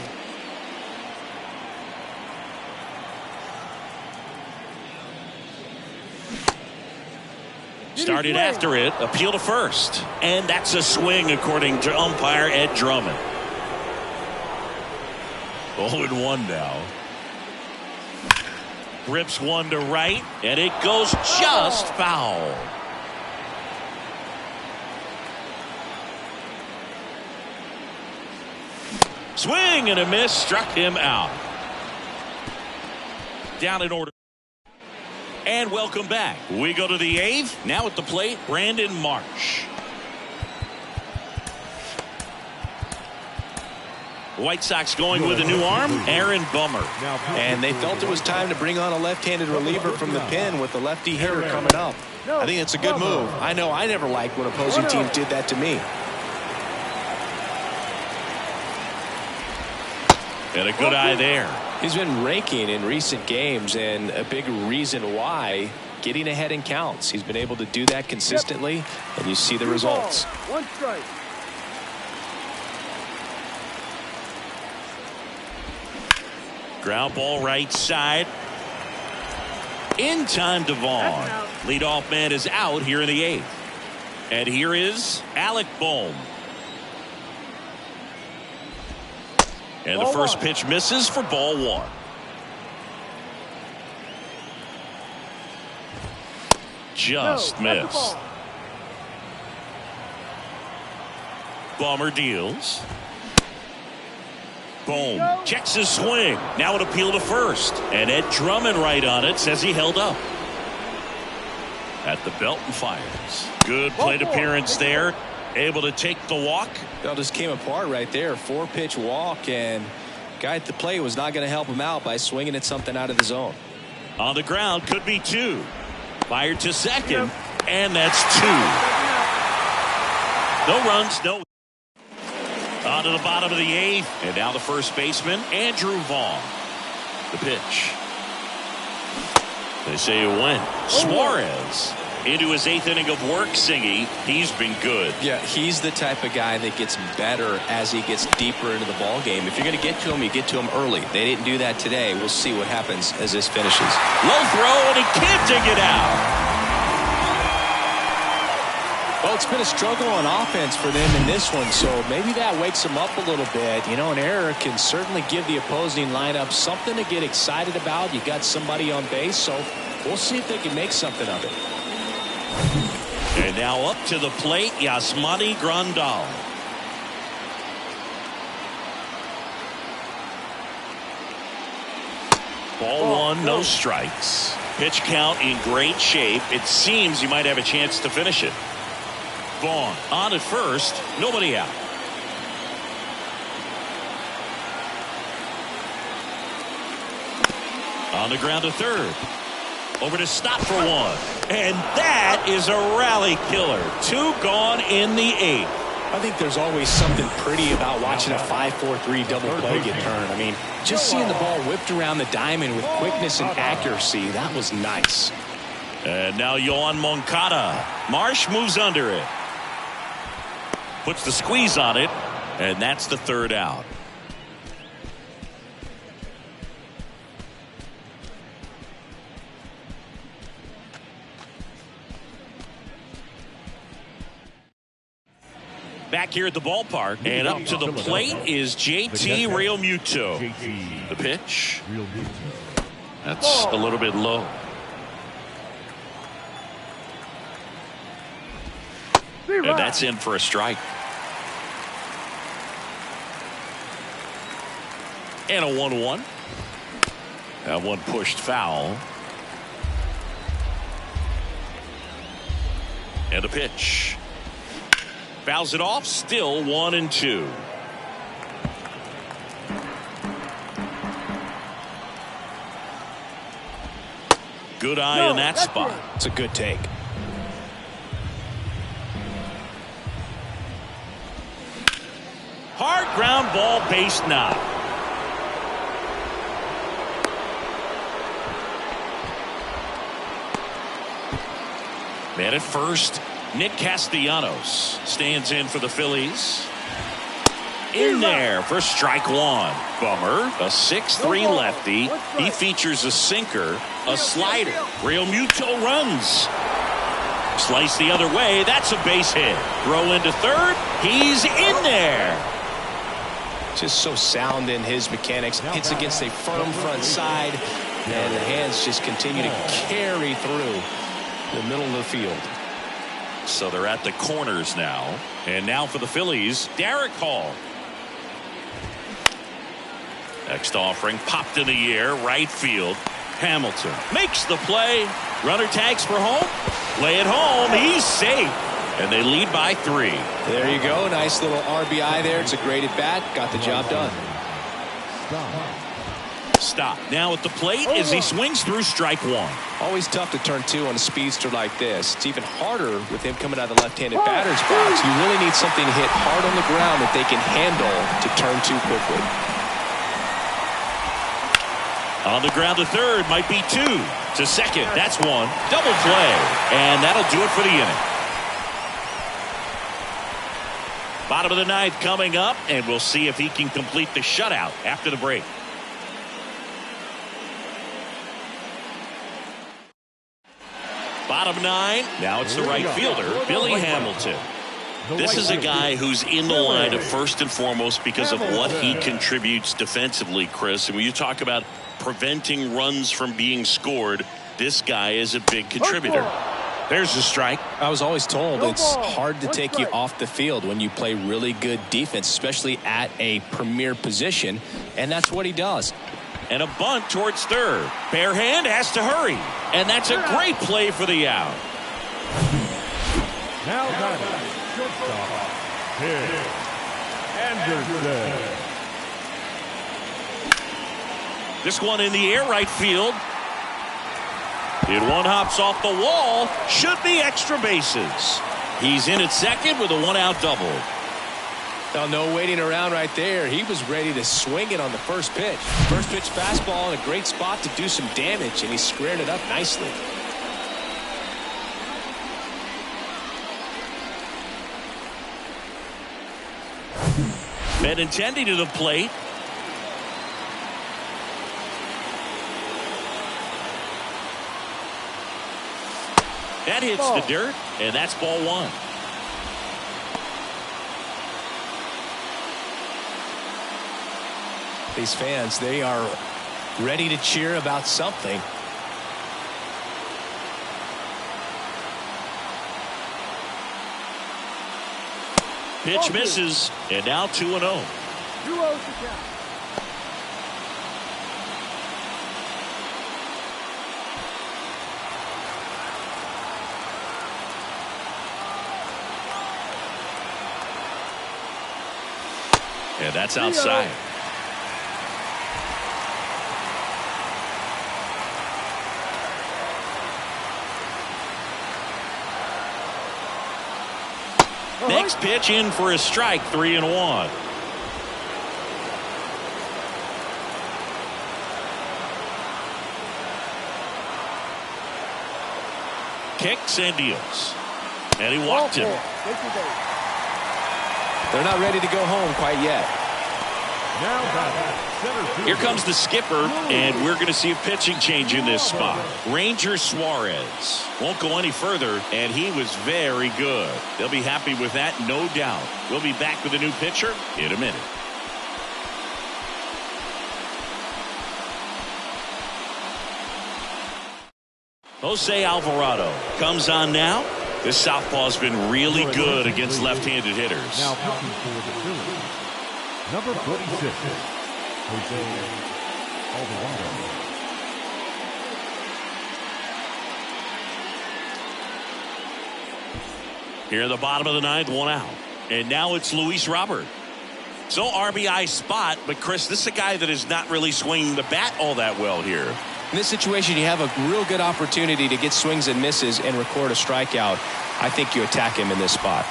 Started after it, appeal to first. And that's a swing according to umpire Ed Drummond. 0-1 now. Rips one to right, and it goes just foul. Swing and a miss, struck him out. Down in order. And welcome back. We go to the 8th. Now at the plate, Brandon Marsh. White Sox going with a new arm, Aaron Bummer. And they felt it was time to bring on a left-handed reliever from the pen with the lefty hitter coming up. I think it's a good move. I know I never liked when opposing teams did that to me. And a good eye there. He's been raking in recent games, and a big reason why, getting ahead in counts. He's been able to do that consistently, and you see the results. 1 strike. Ground ball right side. In time to Vaughn. Leadoff man is out here in the 8th. And here is Alec Bohm. And the first pitch misses for ball 1. Just missed. Bummer deals. Bohm checks his swing. Now an appeal to first. And Ed Drummond right on it says he held up. At the belt and fires. Good plate appearance there. Able to take the walk. That just came apart right there. 4-pitch walk, and guy at the plate was not going to help him out by swinging at something out of the zone. On the ground, could be 2. Fired to second, and that's 2. No runs, no. On to the bottom of the 8th, and now the first baseman, Andrew Vaughn. The pitch. They say it went. Suarez into his 8th inning of work, Singy. He's been good. Yeah, he's the type of guy that gets better as he gets deeper into the ball game. If you're going to get to him, you get to him early. They didn't do that today. We'll see what happens as this finishes. Low throw, and he can't take it out. Well, it's been a struggle on offense for them in this one, so maybe that wakes them up a little bit. You know, an error can certainly give the opposing lineup something to get excited about. You got somebody on base, so we'll see if they can make something of it. And now up to the plate, Yasmani Grandal. Ball 1, no strikes. Pitch count in great shape. It seems you might have a chance to finish it. Vaughn on at first, nobody out. On the ground to third. Over to stop for 1. And that is a rally killer. 2 gone in the 8th. I think there's always something pretty about watching a 5-4-3 double play get turned. I mean, just seeing the ball whipped around the diamond with quickness and accuracy, that was nice. And now Yoan Moncada. Marsh moves under it. Puts the squeeze on it, and that's the 3rd out. Back here at the ballpark, and up to the plate is JT Realmuto. The pitch. That's a little bit low. And that's in for a strike. And a 1-1. That one pushed foul. And a pitch. Fouls it off. Still 1-2. Good eye in that spot. It's a good take. Hard ground ball, base knock. Man at first, Nick Castellanos stands in for the Phillies. In there for strike one. Bummer. A 6'3" lefty. He features a sinker, a slider. Realmuto runs. Slice the other way. That's a base hit. Throw into third. He's in there. Just so sound in his mechanics. Hits against a firm front side, and the hands just continue to carry through the middle of the field. So they're at the corners now. And now for the Phillies, Derek Hall. Next offering popped in the air, right field. Hamilton makes the play. Runner tags for home. Play it home. He's safe. And they lead by 3. There you go. Nice little RBI there. It's a great at bat. Got the job done. Stop. Now at the plate as he swings through strike one. Always tough to turn 2 on a speedster like this. It's even harder with him coming out of the left-handed batter's box. You really need something to hit hard on the ground that they can handle to turn 2 quickly. On the ground to third, might be 2. To second, that's 1. Double play. And that'll do it for the inning. Bottom of the 9th coming up, and we'll see if he can complete the shutout after the break. Bottom 9, now it's the right fielder, Billy Hamilton. This is a guy who's in the lineup first and foremost because of what he contributes defensively, Chris. And when you talk about preventing runs from being scored, this guy is a big contributor. There's a strike. I was always told it's hard to take you off the field when you play really good defense, especially at a premier position, and that's what he does. And a bunt towards third. Bare hand has to hurry. And that's a great play for the out. Now batting, shortstop, Tim Anderson. This one in the air, right field. It one hops off the wall. Should be extra bases. He's in at second with a 1-out double. Well, no waiting around right there. He was ready to swing it on the first pitch. First pitch fastball in a great spot to do some damage, and he squared it up nicely. Benintendi to the plate. That hits the dirt, and that's ball 1. These fans, they are ready to cheer about something. Pitch misses, and now 2-0. 2-0 to count. And that's outside. Next pitch in for a strike, 3-1. Kicks and deals. And he walked him. They're not ready to go home quite yet. Now batting, center field. Here comes the skipper, and we're going to see a pitching change in this spot. Ranger Suarez won't go any further, and he was very good. They'll be happy with that, no doubt. We'll be back with a new pitcher in a minute. Jose Alvarado comes on now. This southpaw's been really good against left-handed hitters. Now pitching for the Phillies, number 46, Jose Alvarado. Here in the bottom of the ninth, one out. And now it's Luis Robert. So RBI spot, but Chris, this is a guy that is not really swinging the bat all that well here. In this situation, you have a real good opportunity to get swings and misses and record a strikeout. I think you attack him in this spot.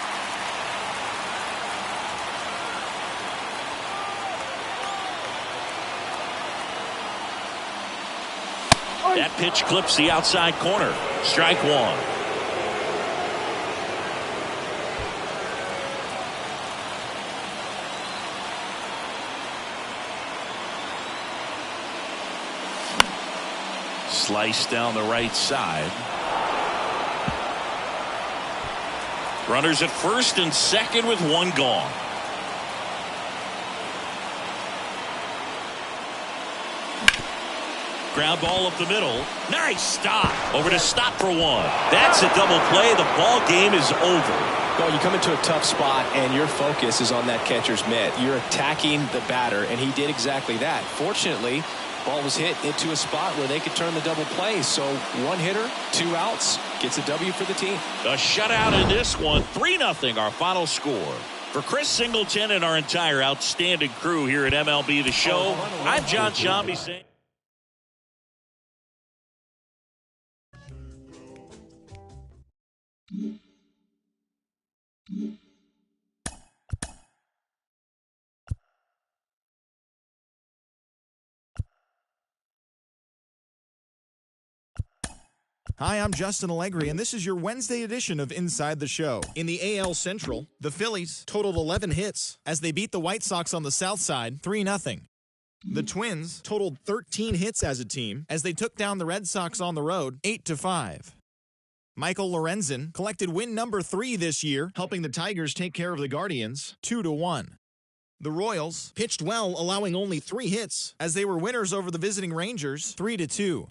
That pitch clips the outside corner. Strike one. Slice down the right side. Runners at first and second with one gone. Ground ball up the middle. Nice stop. Over to stop for one. That's a double play. The ball game is over. Well, you come into a tough spot and your focus is on that catcher's mitt. You're attacking the batter, and he did exactly that. Fortunately, ball was hit into a spot where they could turn the double play. So one hitter, 2 outs, gets a W for the team. A shutout in this one. 3-0 our final score. For Chris Singleton and our entire outstanding crew here at MLB The Show, I'm John Shambi saying. Hi, I'm Justin Allegri, and this is your Wednesday edition of Inside the Show. In the AL Central, the Phillies totaled 11 hits as they beat the White Sox on the south side 3-0. The Twins totaled 13 hits as a team as they took down the Red Sox on the road 8-5. Michael Lorenzen collected win number 3 this year, helping the Tigers take care of the Guardians 2-1. The Royals pitched well, allowing only 3 hits as they were winners over the visiting Rangers 3-2.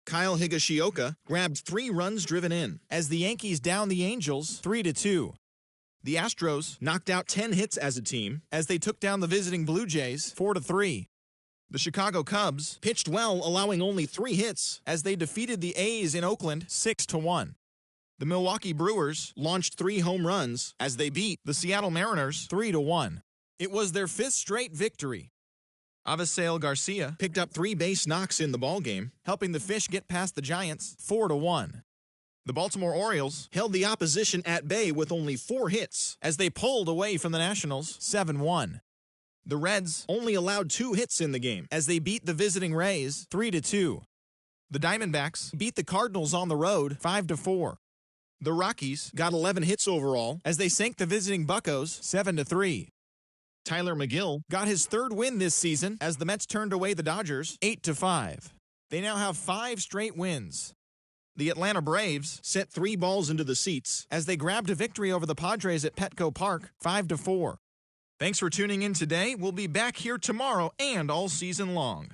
Kyle Higashioka grabbed 3 runs driven in as the Yankees downed the Angels 3-2. The Astros knocked out 10 hits as a team as they took down the visiting Blue Jays 4-3. The Chicago Cubs pitched well, allowing only 3 hits as they defeated the A's in Oakland 6-1. The Milwaukee Brewers launched 3 home runs as they beat the Seattle Mariners 3-1. It was their 5th straight victory. Avisail Garcia picked up 3 base knocks in the ballgame, helping the Fish get past the Giants 4-1. The Baltimore Orioles held the opposition at bay with only 4 hits as they pulled away from the Nationals 7-1. The Reds only allowed 2 hits in the game as they beat the visiting Rays 3-2. The Diamondbacks beat the Cardinals on the road 5-4. The Rockies got 11 hits overall as they sank the visiting Buccos 7-3. Tyler McGill got his 3rd win this season as the Mets turned away the Dodgers 8-5. They now have 5 straight wins. The Atlanta Braves sent 3 balls into the seats as they grabbed a victory over the Padres at Petco Park 5-4. Thanks for tuning in today. We'll be back here tomorrow and all season long.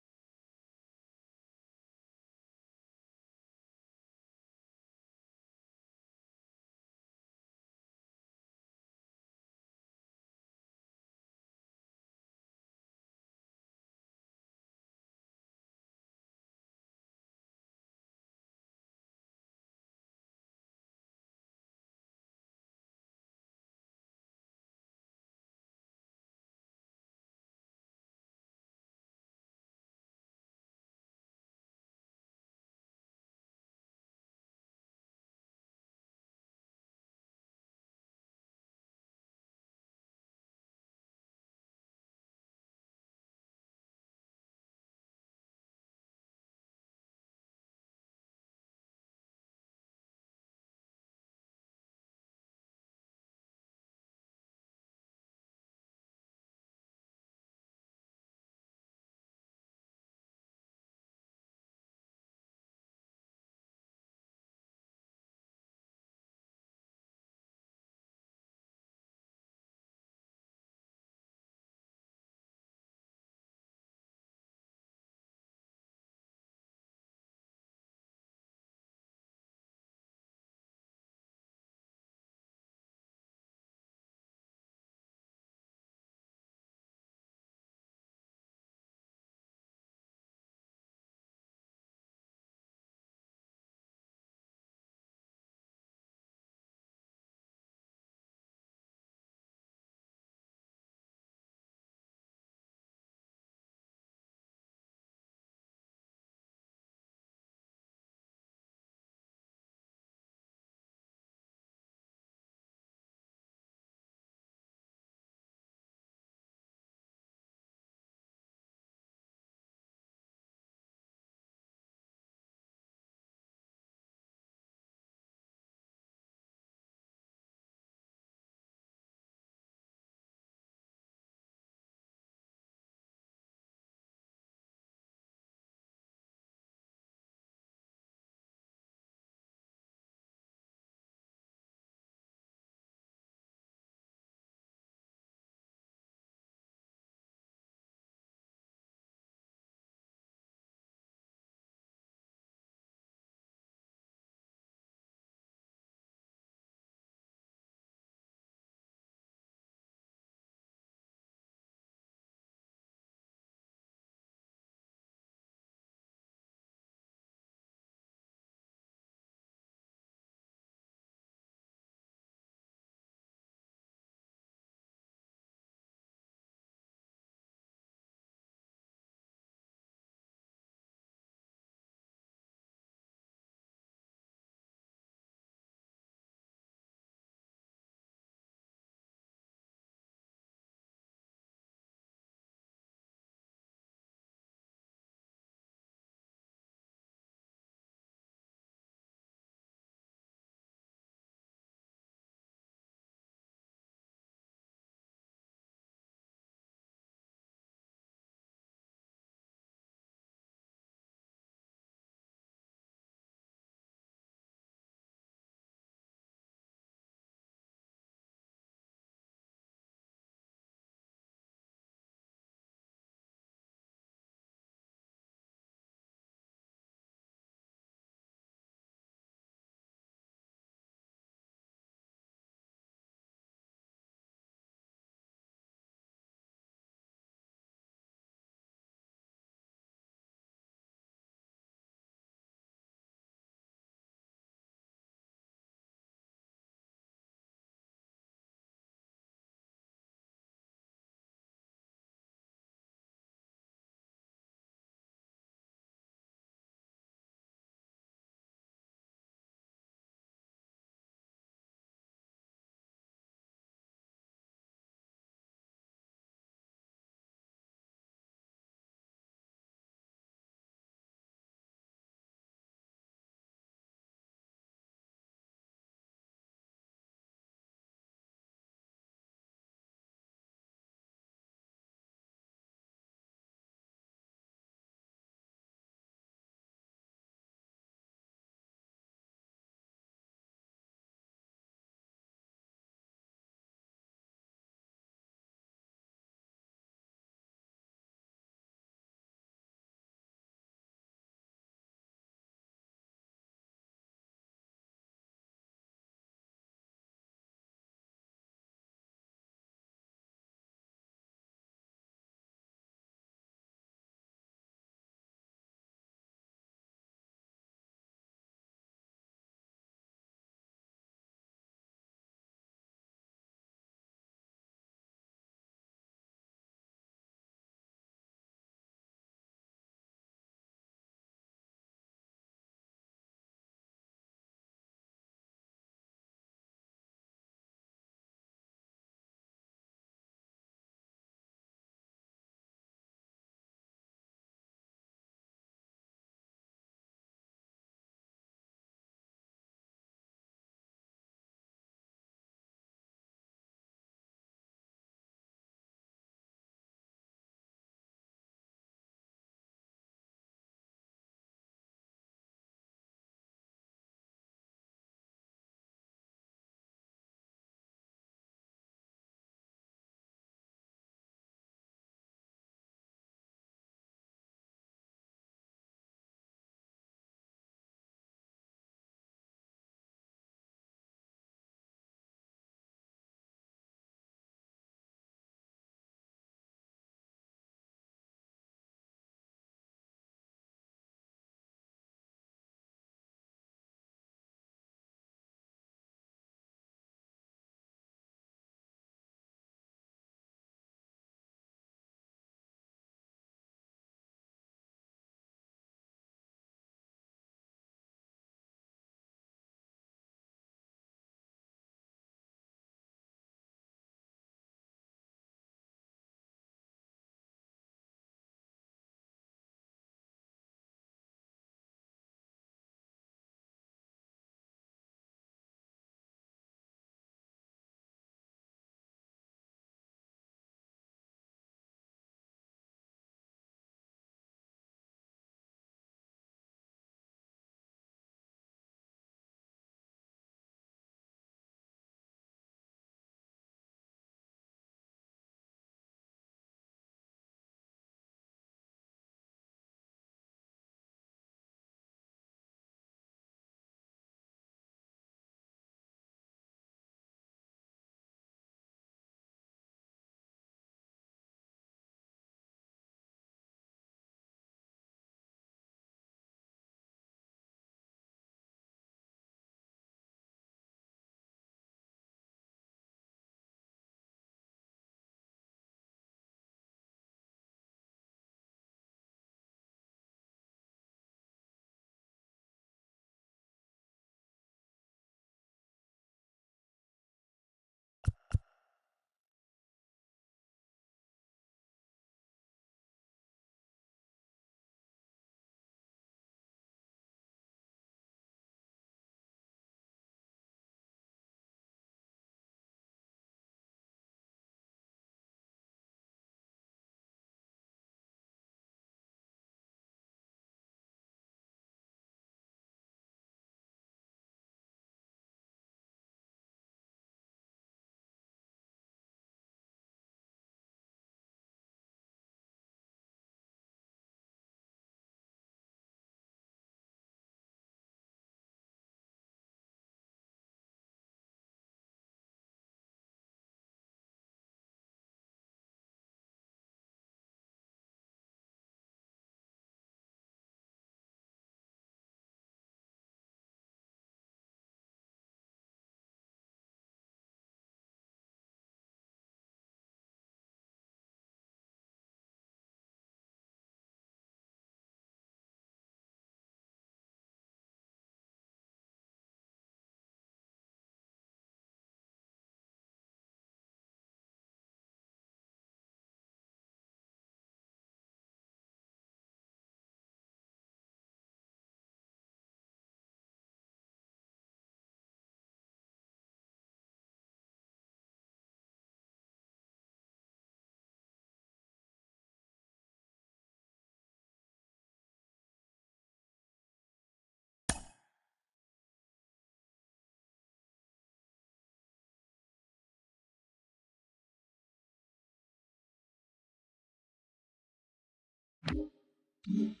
count.